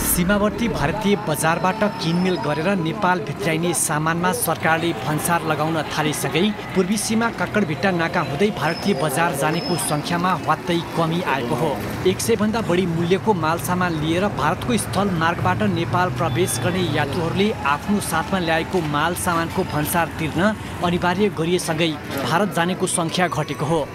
Speaker 17: सीमावर्ती भारतीय बजारबाट किनमेल गरेर नेपाल भित्राइने सामानमा सरकारले भन्सार लगाउन थालिसकै पूर्वी सीमा काकडभिट्टा नाका हुँदै भारतीय बजार जानेको संख्यामा ह्वात्तै कमी आएको हो। 100 भन्दा बढी मूल्यको मालसामान लिएर भारतको स्थल मार्गबाट नेपाल प्रवेश गर्ने यात्रुहरूले आफ्नो साथमा ल्याएको माल सामानको भन्सार तिर्न अनिवार्य गरिएसँगै भारत जानेको संख्या घटेको हो।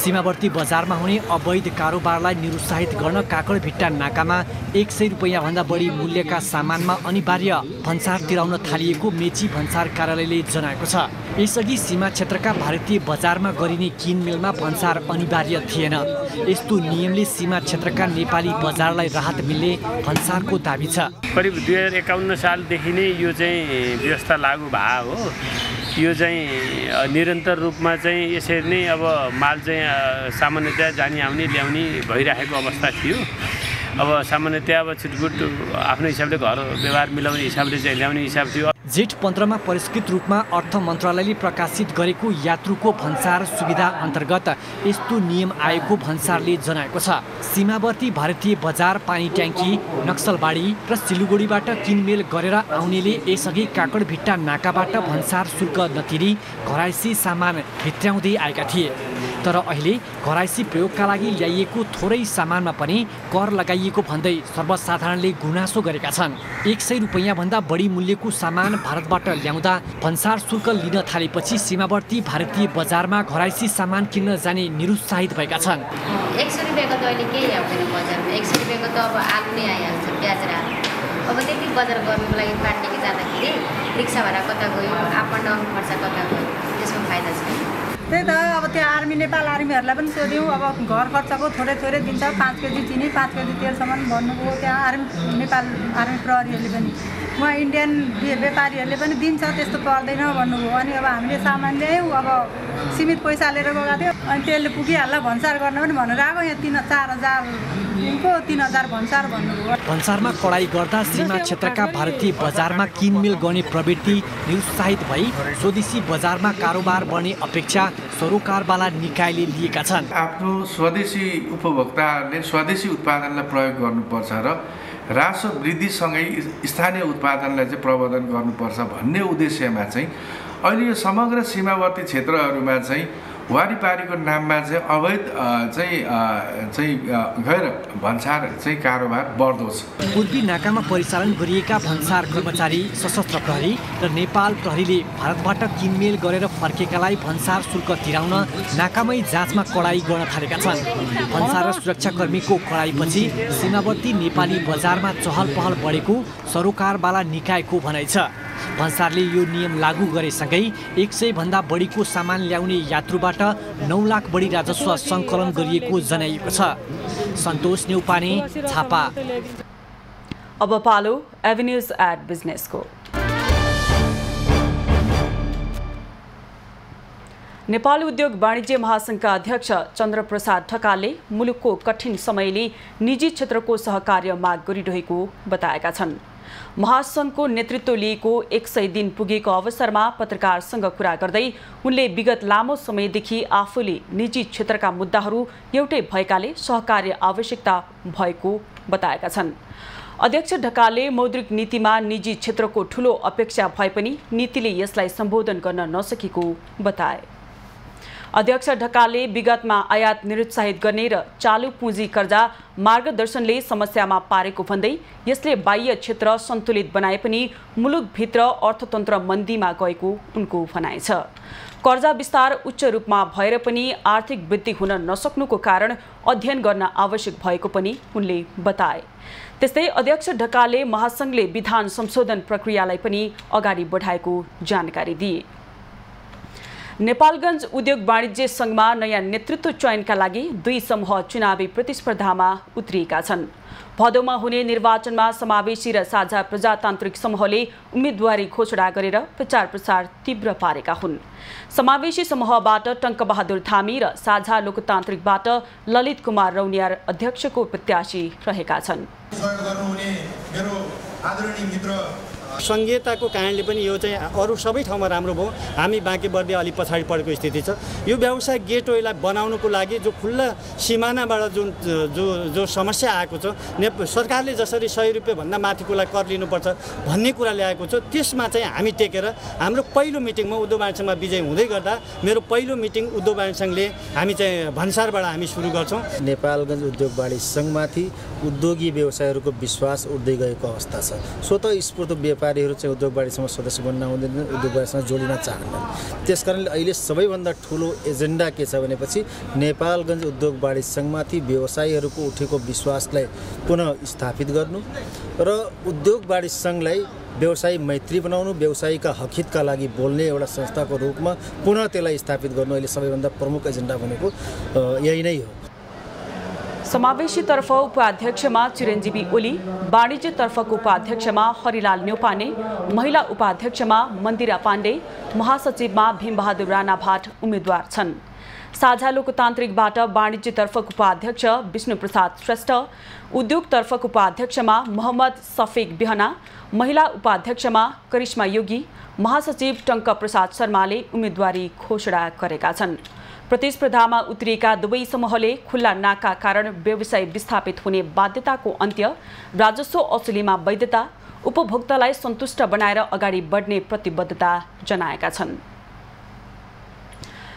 Speaker 17: सीमावर्ती बजारमा हुने अवैध कारोबारलाई निरुत्साहित गर्न काकडभिट्टा नाकामा 100 रुपैयाँ भन्दा बढी मूल्यका सामानमा अनिवार्य भन्सार तिराउन थालिएको मेची भन्सार कार्यालयले जनाएको छ। यसअघि सीमा क्षेत्रका भारतीय बजारमा गरिने किनमेलमा भन्सार अनिवार्य थिएन। यस्तो नियमले सीमा क्षेत्रका नेपाली बजारलाई राहत मिल्ने भन्सारको दाबी छ।
Speaker 6: करिब 2051 सालदेखि नै यो चाहिँ व्यवस्था लागू भयो हो।
Speaker 3: यो चाहिँ निरन्तर रूपमा चाहिँ यसरी नै अब माल चाहिँ सामान्यतया जाने आउने ल्याउने भइरहेको अवस्था थियो। अब सामान्यतया अब छुटपुट आफ्नो हिसाबले घर व्यवहार मिलाउने हिसाबले चाहिँ ल्याउने हिसाब थियो।
Speaker 17: जेठ 15 मा परिष्कृत रूपमा अर्थ मन्त्रालयले प्रकाशित गरेको यात्रुको भन्सार सुविधा अन्तर्गत यस्तो नियम आएको भन्सारले जनाएको छ। सीमावर्ती भारतीय बजार, पानी ट्याङ्की, नक्सलबाडी र सिलगढीबाट किनमेल गरेर आउनेले यसअघि काकडभिट्टा नाकाबाट भन्सार शुल्क नतिरी घराइसी सामान भित्र्याउँदै आएका थिए। तर अहिले घराइसी प्रयोगका लागि ल्याइएको थोरै सामानमा पनि कर लगाइएको भन्दै सर्वसाधारणले गुनासो गरेका छन्। 100 रुपैयाँ भन्दा बढी मूल्यको सामान भारतबाट ल्याउँदा भन्सार शुल्क लिन थालेपछि सीमावर्ती भारतीय बजारमा घराइसी सामान किन्न जाने निरुत्साहित भएका छन्।
Speaker 5: 100 रुपैयाँको त अहिले केही आउँदैन बजारमा। 100 रुपैयाँको त अब आलु नै आइहाल्छ, प्याज र आलु। अब त्यति बजार गर्नुको लागि पार्टीको जाँदाखेरि रिक्सा भाडा कता गयो, अप एन्ड डाउन खर्च कता गयो, त्यसको फाइदा छैन।
Speaker 23: त्यही त अब त्यो आर्मी नेपाल आर्मीहरूलाई पनि सोध्यौँ। अब घर खर्चको थोरै थोरै दिन्छ, 5 केजी चिनी 5 केजी तेलसम्म भन्नुभयो त्यहाँ नेपाल आर्मी प्रहरीहरूले पनि। उहाँ इन्डियन व्यापारीहरूले पनि दिन्छ, त्यस्तो पर्दैन भन्नुभयो। अनि अब हामीले सामान ल्यायौँ, अब सीमित पैसा लिएर गएको थियो। अनि त्यसले पुगिहाल्ला भन्सार गर्न पनि भनेर आएको। यहाँ 3-4 दिनको 3000 भन्सार भन्नुभयो।
Speaker 17: भन्सारमा कडाई गर्दा सीमा क्षेत्रका भारतीय बजारमा किनमेल गर्ने प्रवृत्ति निरुत्साहित भई स्वदेशी बजारमा कारोबार बढ्ने अपेक्षा सरोकारवाला निकायले लिएका छन्।
Speaker 24: आफ्नो स्वदेशी उपभोक्ताहरूले स्वदेशी उत्पादनलाई प्रयोग गर्नुपर्छ र राजस्व वृद्धिसँगै स्थानीय उत्पादनलाई चाहिँ प्रवर्धन गर्नुपर्छ भन्ने उद्देश्यमा चाहिँ अहिले यो समग्र सीमावर्ती क्षेत्रहरूमा चाहिँ वारिपारीको नाममा चाहिँ अवैध चाहिँ गएर भन्सार चाहिँ कारोबार बढ्दो छ।
Speaker 17: पूर्वी नाकामा परिचालन गरिएका भन्सार कर्मचारी, सशस्त्र प्रहरी र नेपाल प्रहरीले भारतबाट किनमेल गरेर फर्केकालाई भन्सार शुल्क तिराउन नाकामै जाँचमा कडाई गर्न थालेका छन्। भन्सार र सुरक्षाकर्मीको कडाईपछि सीमावर्ती नेपाली बजारमा चहल पहल बढेको सरोकारवाला निकायको भनाइ छ। भन्सारले यो नियम लागू गरेसँगै 100 भन्दा बढीको सामान ल्याउने यात्रुबाट 9 लाख बढी राजस्व सङ्कलन गरिएको जनाइएको छ। सन्तोष न्यौपाने, छापा।
Speaker 1: अब पालो एभेन्यूज एट बिजनेसको। नेपाल उद्योग वाणिज्य महासङ्घका अध्यक्ष चन्द्रप्रसाद ढकालले मुलुकको कठिन समयले निजी क्षेत्रको सहकार्य माग गरिरहेको बताएका छन्। महासङ्घको नेतृत्व लिएको 100 दिन पुगेको अवसरमा पत्रकारसँग कुरा गर्दै उनले विगत लामो समयदेखि आफूले निजी क्षेत्रका मुद्दाहरू एउटै भएकाले सहकार्य आवश्यकता भएको बताएका छन्। अध्यक्ष ढकालले मौद्रिक नीतिमा निजी क्षेत्रको ठूलो अपेक्षा भए पनि नीतिले यसलाई सम्बोधन गर्न नसकेको बताए। अध्यक्ष ढकालले विगतमा आयात निरुत्साहित गर्ने र चालु पुँजी कर्जा मार्गदर्शनले समस्यामा पारेको भन्दै यसले बाह्य क्षेत्र सन्तुलित बनाए पनि मुलुकभित्र अर्थतन्त्र मन्दीमा गएको उनको भनाइ छ। कर्जा विस्तार उच्च रूपमा भएर पनि आर्थिक वृद्धि हुन नसक्नुको कारण अध्ययन गर्न आवश्यक भएको पनि उनले बताए। त्यस्तै अध्यक्ष ढकालले महासङ्घले विधान संशोधन प्रक्रियालाई पनि अगाडि बढाएको जानकारी दिए। नेपालगञ्ज उद्योग वाणिज्य सङ्घमा नयाँ नेतृत्व चयनका लागि 2 समूह चुनावी प्रतिस्पर्धामा उत्रिएका छन्। भदौमा हुने निर्वाचनमा समावेशी र साझा प्रजातान्त्रिक समूहले उम्मेदवारी घोषणा गरेर प्रचार प्रसार तीव्र पारेका हुन्। समावेशी समूहबाट टङ्कबहादुर थामी र साझा लोकतान्त्रिकबाट ललित कुमार रौनियार अध्यक्षको प्रत्याशी रहेका छन्।
Speaker 25: सङ्घीयताको कारणले पनि यो चाहिँ अरू सबै ठाउँमा राम्रो भयो। हामी बाँकी बर्दी अलि पछाडि परेको स्थिति छ। यो व्यवसाय गेटवेलाई बनाउनुको लागि जो खुल्ला सिमानाबाट जो समस्या आएको छ, सरकारले जसरी 100 रुपियाँभन्दा माथिको लागि कर लिनुपर्छ भन्ने कुरा ल्याएको छ, त्यसमा चाहिँ हामी टेकेर हाम्रो पहिलो मिटिङमा उद्योग वाणिज्य सङ्घमा विजय हुँदै गर्दा मेरो पहिलो मिटिङ उद्योग वाणिज्य सङ्घले हामी चाहिँ भन्सारबाट हामी सुरु गर्छौँ।
Speaker 26: नेपालगञ्ज उद्योग वाणिज्य सङ्घमाथि उद्योगी व्यवसायहरूको विश्वास उठ्दै गएको अवस्था छ। स्वतःस्फूर्त व्यापारीहरू चाहिँ उद्योग वाणिज्यसँग सदस्य बन्न आउँदैनन्, उद्योग वाणिज्यसँग जोडिन चाहन्नन्। त्यसकारणले अहिले सबैभन्दा ठुलो एजेन्डा के छ भनेपछि नेपालगञ्ज उद्योग वाणिज्य सङ्घमाथि व्यवसायीहरूको उठेको विश्वासलाई पुनः स्थापित गर्नु र उद्योग वाणिज्य सङ्घलाई व्यवसायी मैत्री बनाउनु, व्यवसायीका हकहितका लागि बोल्ने एउटा संस्थाको रूपमा पुनः त्यसलाई स्थापित गर्नु अहिले सबैभन्दा प्रमुख एजेन्डा भनेको यही नै हो।
Speaker 1: समावेशीतर्फ उपाध्यक्षमा चिरञ्जीवी ओली, वाणिज्यतर्फको उपाध्यक्षमा हरिलाल न्यौपाने, महिला उपाध्यक्षमा मन्दिरा पाण्डे, महासचिवमा भीमबहादुर राणा भाट उम्मेद्वार छन्। साझा लोकतान्त्रिकबाट वाणिज्यतर्फको उपाध्यक्ष विष्णुप्रसाद श्रेष्ठ, उद्योगतर्फको उपाध्यक्षमा मोहम्मद सफिक बिहना, महिला उपाध्यक्षमा करिश्मा योगी, महासचिव टङ्क प्रसाद शर्माले उम्मेदवारी घोषणा गरेका छन्। प्रतिस्पर्धामा उत्रिएका दुवै समूहले खुल्ला नाका कारण व्यवसाय विस्थापित हुने बाध्यताको अन्त्य, राजस्व असुलीमा वैधता, उपभोक्तालाई सन्तुष्ट बनाएर अगाडि बढ्ने प्रतिबद्धता जनाएका छन्।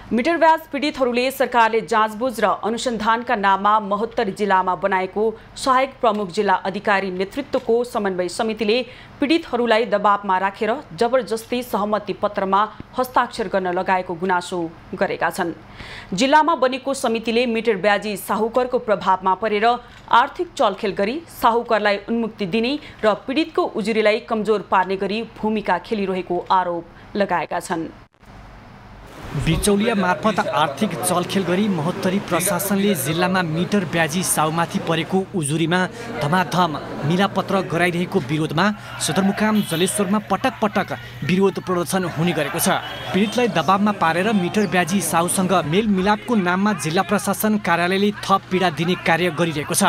Speaker 1: मिटर ब्याज पीडितहरूले सरकारले जाँचबुझ र अनुसन्धानका नाममा महोत्तरी जिल्लामा बनाएको सहायक प्रमुख जिल्ला अधिकारी नेतृत्वको समन्वय समितिले पीडितहरूलाई दबावमा राखेर जबरजस्ती सहमति पत्रमा हस्ताक्षर गर्न लगाएको गुनासो गरेका छन्। जिल्लामा बनेको समितिले मिटर ब्याजी साहुकरको प्रभावमा परेर आर्थिक चलखेल गरी साहुकरलाई उन्मुक्ति दिने र पीडितको उजुरीलाई कमजोर पार्ने गरी भूमिका खेलिरहेको आरोप लगाएका छन्।
Speaker 17: बिचौलिया मार्फत आर्थिक चलखेल गरी महोत्तरी प्रशासनले जिल्लामा मिटर ब्याजी साउमाथि परेको उजुरीमा धमाधम मिलापत्र गराइरहेको विरोधमा सदरमुकाम जलेश्वरमा पटक पटक विरोध प्रदर्शन हुने गरेको छ। पीडितलाई दबावमा पारेर मिटर ब्याजी साउसँग मेलमिलापको नाममा जिल्ला प्रशासन कार्यालयले थप पीडा दिने कार्य गरिरहेको छ।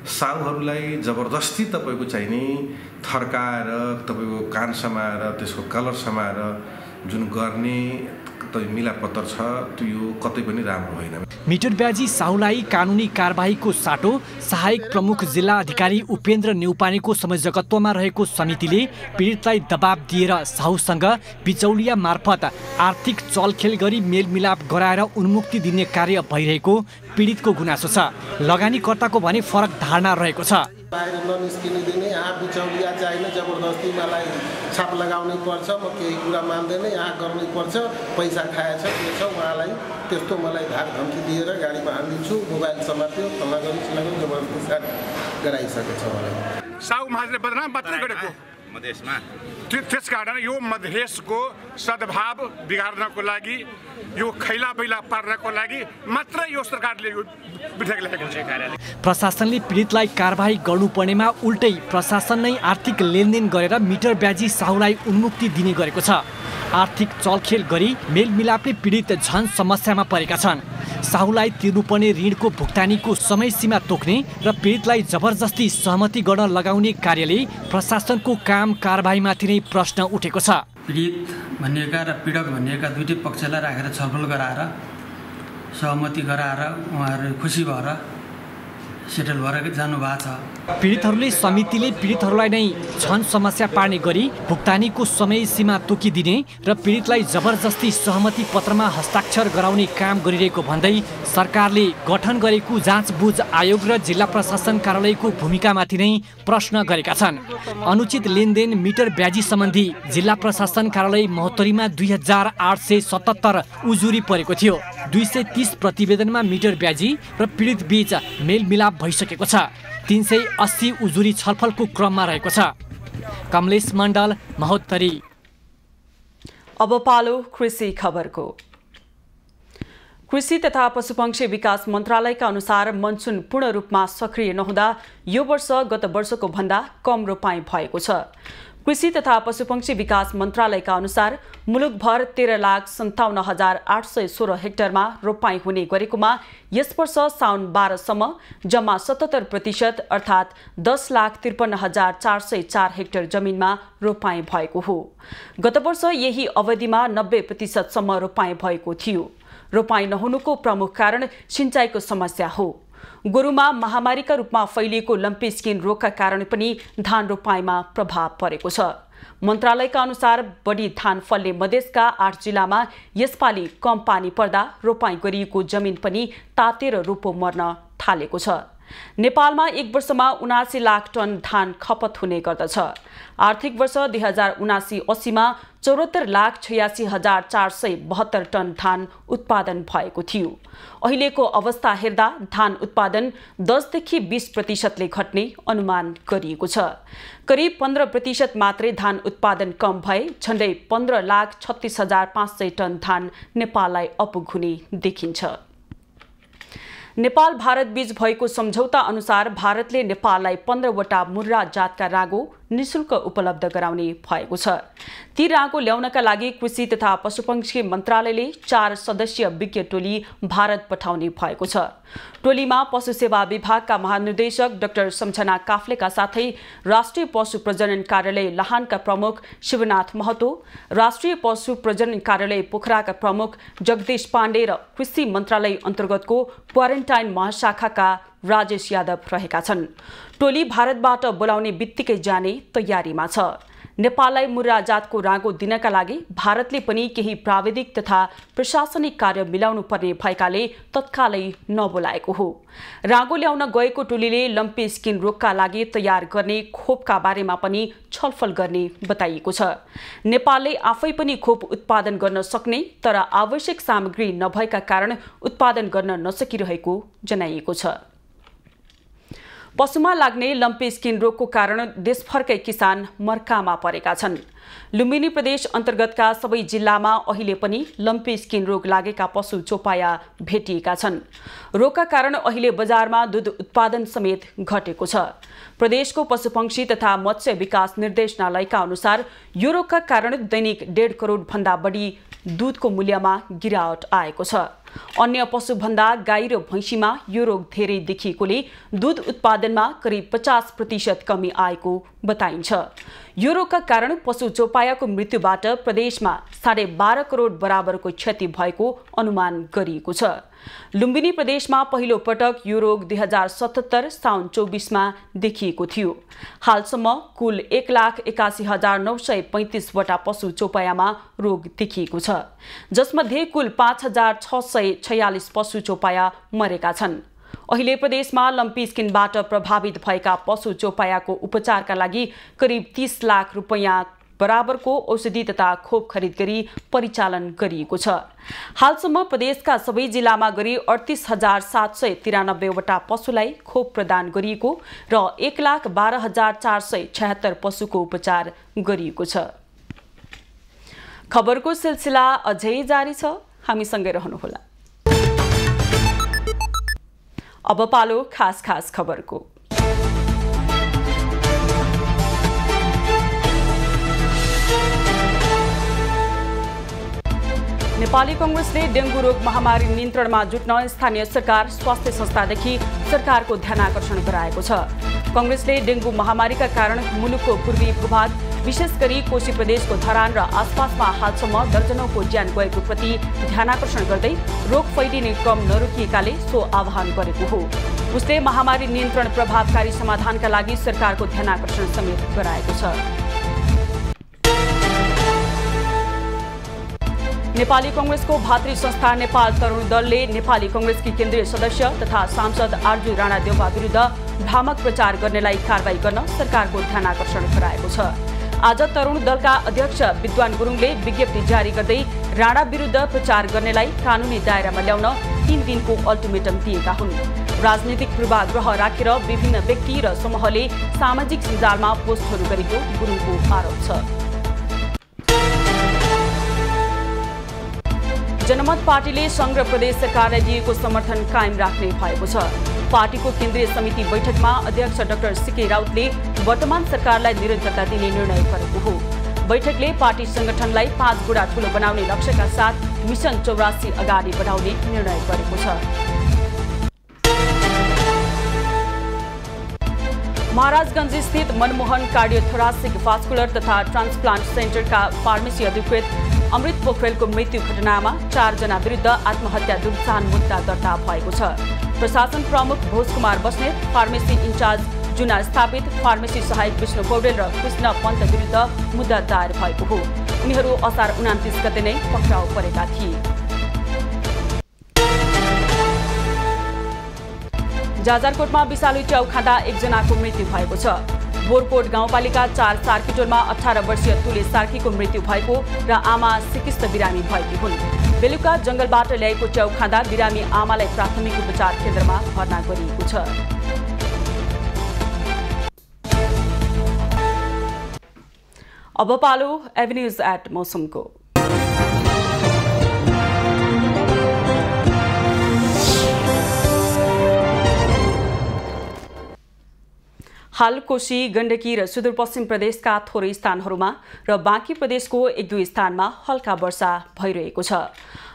Speaker 24: साहुहरूलाई जबरजस्ती तपाईँको चाहिने थर्काएर तपाईँको कान समाएर त्यसको कलर समाएर जुन गर्ने मिलापत्र छ त्यो यो कतै पनि राम्रो होइन।
Speaker 17: मिटर ब्याजी साहुलाई कानुनी कारबाहीको साटो सहायक प्रमुख जिल्ला अधिकारी उपेन्द्र न्यौपानेको संयोजकत्वमा रहेको समितिले पीडितलाई दबाब दिएर साहुसँग बिचौलिया मार्फत आर्थिक चलखेल गरी मेलमिलाप गराएर उन्मुक्ति दिने कार्य भइरहेको पीडितको गुनासो छ। लगानीकर्ताको भने फरक धारणा रहेको छ।
Speaker 2: बाहिर ननिस्किने दिने, यहाँ बिचौलिया चाहिने, जबरजस्ती मलाई छाप लगाउनै पर्छ, म केही कुरा मान्दैन, यहाँ गर्नै पर्छ, पैसा खाएछ के छ उहाँलाई त्यस्तो मलाई धाक धम्की दिएर गाडीमा हालिदिन्छु, मोबाइल समात्यो, फल्ला गर्नु जबरजस्ती गराइसकेको छ मलाई।
Speaker 8: साहु महाजले बदनाम मात्रै गरेको मधेसमा, त्यसकारण यो मधेसको सद्भाव बिगार्नको लागि, यो खैला बैला पार्नको लागि मात्र यो सरकारले यो विधेयक ल्याएको छ।
Speaker 17: प्रशासनले पीडितलाई कारबाही गर्नुपर्नेमा उल्टै प्रशासन नै आर्थिक लेनदेन गरेर मिटर ब्याजी साहुलाई उन्मुक्ति दिने गरेको छ। आर्थिक चलखेल गरी मेलमिलापले पीडित झन समस्यामा परेका छन्। साहुलाई तिर्नुपर्ने ऋणको भुक्तानीको समय सीमा तोक्ने र पीडितलाई जबरजस्ती सहमति गर्न लगाउने कार्यले प्रशासनको काम कारबाहीमाथि नै प्रश्न उठेको छ।
Speaker 22: पीडित भनिएका र पीडक भनिएका दुईटै पक्षलाई राखेर छलफल गराएर सहमति गराएर उहाँहरू खुसी भएर सेटल भएर जानुभएको छ।
Speaker 17: पीडितहरूले समितिले पीडितहरूलाई नै झन समस्या पार्ने गरी भुक्तानीको समय सीमा तोकिदिने र पीडितलाई जबरजस्ती सहमति पत्रमा हस्ताक्षर गराउने काम गरिरहेको भन्दै सरकारले गठन गरेको जाँचबुझ आयोग र जिल्ला प्रशासन कार्यालयको भूमिकामाथि नै प्रश्न गरेका छन्। अनुचित लेनदेन मिटर ब्याजी सम्बन्धी जिल्ला प्रशासन कार्यालय महोत्तरीमा 2877 उजुरी परेको थियो। 230 प्रतिवेदनमा मिटर ब्याजी र पीडित बीच मेलमिलाप भइसकेको छ। 380 उजुरी छलफलको क्रममा रहेको छ। कमलेश मण्डल, महोत्तरी।
Speaker 1: अब पालो कृषि खबरको। कृषि तथा पशुपक्षी विकास मन्त्रालयका अनुसार मनसुन पूर्ण रूपमा सक्रिय नहुँदा यो वर्ष गत वर्षको भन्दा कम रोपाइँ भएको छ। कृषि तथा पशुपक्षी विकास मन्त्रालयका अनुसार मुलुकभर 13,57,816 हेक्टरमा रोपाइँ हुने गरेकोमा यस वर्ष साउन 12 सम्म जम्मा 77% अर्थात् 10,53,404 हेक्टर जमिनमा रोपाइँ भएको हो। गत वर्ष यही अवधिमा 90% सम्म रोपाइँ भएको थियो। रोपाइँ नहुनुको प्रमुख कारण सिंचाइको समस्या हो। गोरुमा महामारीका रूपमा फैलिएको लम्पी स्किन रोगका कारण पनि धान रोपाइँमा प्रभाव परेको छ। मन्त्रालयका अनुसार बढी धान फल्ने मधेसका 8 जिल्लामा यसपालि कम पानी पर्दा रोपाइँ गरिएको जमिन पनि तातेर रोपो मर्न थालेको छ। नेपालमा एक वर्षमा 79 लाख टन धान खपत हुने गर्दछ। आर्थिक वर्ष 2079-80मा 74,86,472 टन धान उत्पादन भएको थियो। अहिलेको अवस्था हेर्दा धान उत्पादन 10 देखि 20% घट्ने अनुमान गरिएको छ। करिब 15% मात्रै धान उत्पादन कम भए झण्डै 15,36,500 टन धान नेपाललाई अपुग हुने देखिन्छ। नेपाल भारत बीच भएको सम्झौता अनुसार भारतले नेपाललाई 15 वटा मुर्रा जातका रागो निशुल्क उपलब्ध गराउने भएको छ। ती रागो ल्याउनका लागि कृषि तथा पशुपक्षी मन्त्रालयले 4 सदस्यीय विज्ञ टोली भारत पठाउने भएको छ। टोलीमा पशु सेवा विभागका महानिर्देशक डाक्टर सम्झना काफ्लेका साथै राष्ट्रिय पशु प्रजनन कार्यालय लाहानका प्रमुख शिवनाथ महतो, राष्ट्रिय पशु प्रजनन कार्यालय पोखराका प्रमुख जगदीश पाण्डे र कृषि मन्त्रालय अन्तर्गतको क्वारेन्टाइन महाशाखाका राजेश यादव रहेका छन्। टोली भारतबाट बोलाउने बित्तिकै जाने तयारीमा छ। नेपाललाई मुर्रा जातको रागो दिनका लागि भारतले पनि केही प्राविधिक तथा प्रशासनिक कार्य मिलाउनु पर्ने भएकाले तत्कालै नबोलाएको हो। रागो ल्याउन गएको टोलीले लम्पी स्किन रोगका लागि तयार गर्ने खोपका बारेमा पनि छलफल गर्ने बताइएको छ। नेपालले आफै पनि खोप उत्पादन गर्न सक्ने तर आवश्यक सामग्री नभएका कारण उत्पादन गर्न नसकिरहेको जनाइएको छ। पशुमा लाग्ने लम्पी स्किन रोगको कारण देशभरकै किसान मर्कामा परेका छन्। लुम्बिनी प्रदेश अन्तर्गतका सबै जिल्लामा अहिले पनि लम्पी स्किन रोग लागेका पशु चौपाया भेटिएका छन्। रोगका कारण अहिले बजारमा दूध उत्पादन समेत घटेको छ। प्रदेशको पशुपक्षी तथा मत्स्य विकास निर्देशनालयका अनुसार यो रोगका कारण दैनिक 1.5 करोड भन्दा बढी दूधको मूल्यमा गिरावट आएको छ। अन्य पशुभन्दा गाई र भैँसीमा यो रोग धेरै देखिएकोले दूध उत्पादनमा करिब 50% कमी आएको बताइन्छ। यो रोगका कारण पशु चौपायाको मृत्युबाट प्रदेशमा 12.5 करोड बराबरको क्षति भएको अनुमान गरिएको छ। लुम्बिनी प्रदेशमा पहिलो पटक यो रोग 2077 साउन 24मा देखिएको थियो। हालसम्म कुल 1,81,935 वटा पशु चौपायामा रोग देखिएको छ, जसमध्ये कुल 5,646 पशु चौपाया मरेका छन्। अहिले प्रदेशमा लम्पी स्किनबाट प्रभावित भएका पशु चौपायाको उपचारका लागि करिब 30 लाख रुपैयाँ बराबरको औषधि तथा खोप खरिद गरी परिचालन गरिएको छ। हालसम्म प्रदेशका सबै जिल्लामा गरी 38,793 वटा पशुलाई खोप प्रदान गरिएको र 1,12,476 पशुको उपचार गरिएको छ। खबरको सिलसिला अझै जारी छ, हामीसँगै रहनुहोला। अब पालो खास खबरको। नेपाली कांग्रेसले डेंगू रोग महामारी नियन्त्रणमा जुट्न स्थानीय सरकार, स्वास्थ्य संस्थादेखि सरकारको ध्यानाकर्षण गराएको छ। कांग्रेसले डेंगू महामारीका कारण मुलुकको पूर्वी भूभाग विशेष गरी कोशी प्रदेशको धरान र आसपासमा हालसम्म दर्जनौंको ज्यान गएको प्रति ध्यानाकर्षण गर्दै रोग फैलिने क्रम नरोकिएकाले सो आह्वान गरेको हो। उसले महामारी नियन्त्रण प्रभावकारी समाधानका लागि सरकारको ध्यानाकर्षण समेत गराएको छ। नेपाली कांग्रेसको भातृ संस्था नेपाल तरुण दलले नेपाली कांग्रेसकी केन्द्रीय सदस्य तथा सांसद आर्जु राणा देउवा विरुद्ध भ्रामक प्रचार गर्नेलाई कारबाही गर्न सरकारको ध्यानाकर्षण गराएको छ। आज तरुण दलका अध्यक्ष विद्वान गुरुङले विज्ञप्ति जारी गर्दै राणा विरुद्ध प्रचार गर्नेलाई कानुनी दायरामा ल्याउन 3 दिनको अल्टिमेटम दिएका हुन्। राजनीतिक पूर्वाग्रह राखेर विभिन्न व्यक्ति र समूहले सामाजिक सञ्जालमा पोस्टहरू गरेको गुरुङको आरोप छ। जनमत पार्टीले संघ र प्रदेश सरकारलाई दिएको समर्थन कायम राख्ने भएको छ। पार्टीको केन्द्रीय समिति बैठकमा अध्यक्ष डाक्टर सीके राउतले वर्तमान सरकारलाई निरन्तरता दिने निर्णय गरेको हो। बैठकले पार्टी संगठनलाई 5 गुणा ठूलो बनाउने लक्ष्यका साथ मिशन 84 अगाडि बढाउने निर्णय गरेको छ। महाराजगंज स्थित मनमोहन कार्डियोथोरासिक भास्कुलर तथा ट्रान्सप्लान्ट सेन्टरका फार्मेसी अधिकृत अमृत पोखरेलको मृत्यु घटनामा 4 जना विरुद्ध आत्महत्या दुर्चाहन मुद्दा दर्ता भएको छ। प्रशासन प्रमुख भोज कुमार बस्नेत, फार्मेसी इन्चार्ज जुना स्थापित फार्मेसी सहायक विष्णु पौडेल र कृष्ण पन्त विरुद्ध मुद्दा दायर भएको हो। उनीहरू असार 29 गते नै पक्राउ परेका थिए। जाजरकोटमा विषालु च्याउ खाँदा एकजनाको मृत्यु भएको छ। बोरकोट गाउँपालिका 4 सार्कीटोलमा 18 वर्षीय तुले सार्कीको मृत्यु भएको र आमा सिकिस्त बिरामी भएकी हुन्। बेलुका जंगलबाट ल्याएको च्याउ खाँदा बिरामी आमालाई प्राथमिक उपचार केन्द्रमा भर्ना गरिएको छ। अब पालो एभेन्यूज एट मौसमको। हाल कोशी, गण्डकी र सुदूरपश्चिम प्रदेशका थोरै स्थानहरूमा र बाँकी प्रदेशको 1-2 स्थानमा हल्का वर्षा भइरहेको छ।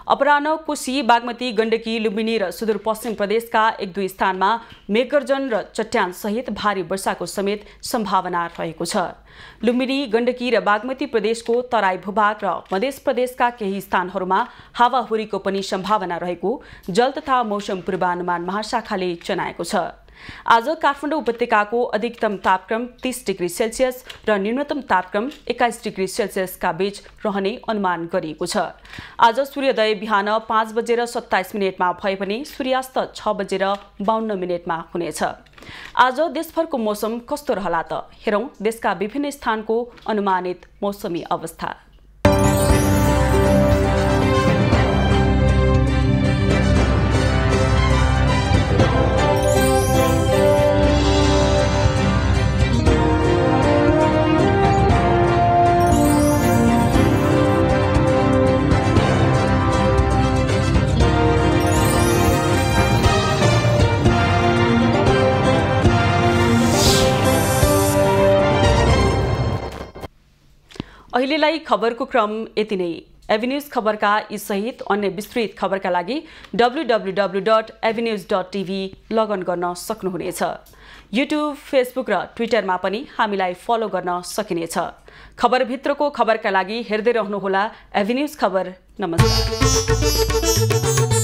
Speaker 1: अपराह्न कोशी, बागमती, गण्डकी, लुम्बिनी र सुदूरपश्चिम प्रदेशका 1-2 स्थानमा मेघगर्जन र चट्यान सहित भारी वर्षाको समेत सम्भावना रहेको छ। लुम्बिनी, गण्डकी र बागमती प्रदेशको तराई भूभाग र मध्य प्रदेशका केही स्थानहरूमा हावाहुरीको पनि सम्भावना रहेको जल तथा मौसम पूर्वानुमान महाशाखाले जनाएको छ। आज काठमाडौँ उपत्यकाको अधिकतम तापक्रम 30 डिग्री सेल्सियस र न्यूनतम तापक्रम 21 डिग्री सेल्सियसका बीच रहने अनुमान गरिएको छ। आज सूर्योदय बिहान 5:27 भए पनि सूर्यास्त 6:52 हुनेछ। आज देशभरको मौसम कस्तो रहला त हेरौं देशका विभिन्न स्थानको अनुमानित मौसमी अवस्था। अहिलेलाई खबरको क्रम यति नै। एभेन्यूज खबरका यी सहित अन्य विस्तृत खबरका लागि www.avenews.tv लगइन गर्न सक्नुहुनेछ। युट्युब, फेसबुक र ट्विटरमा पनि हामीलाई फलो गर्न सकिनेछ। खबरभित्रको खबरका लागि हेर्दै रहनुहोला एभेन्यूज खबर। नमस्कार।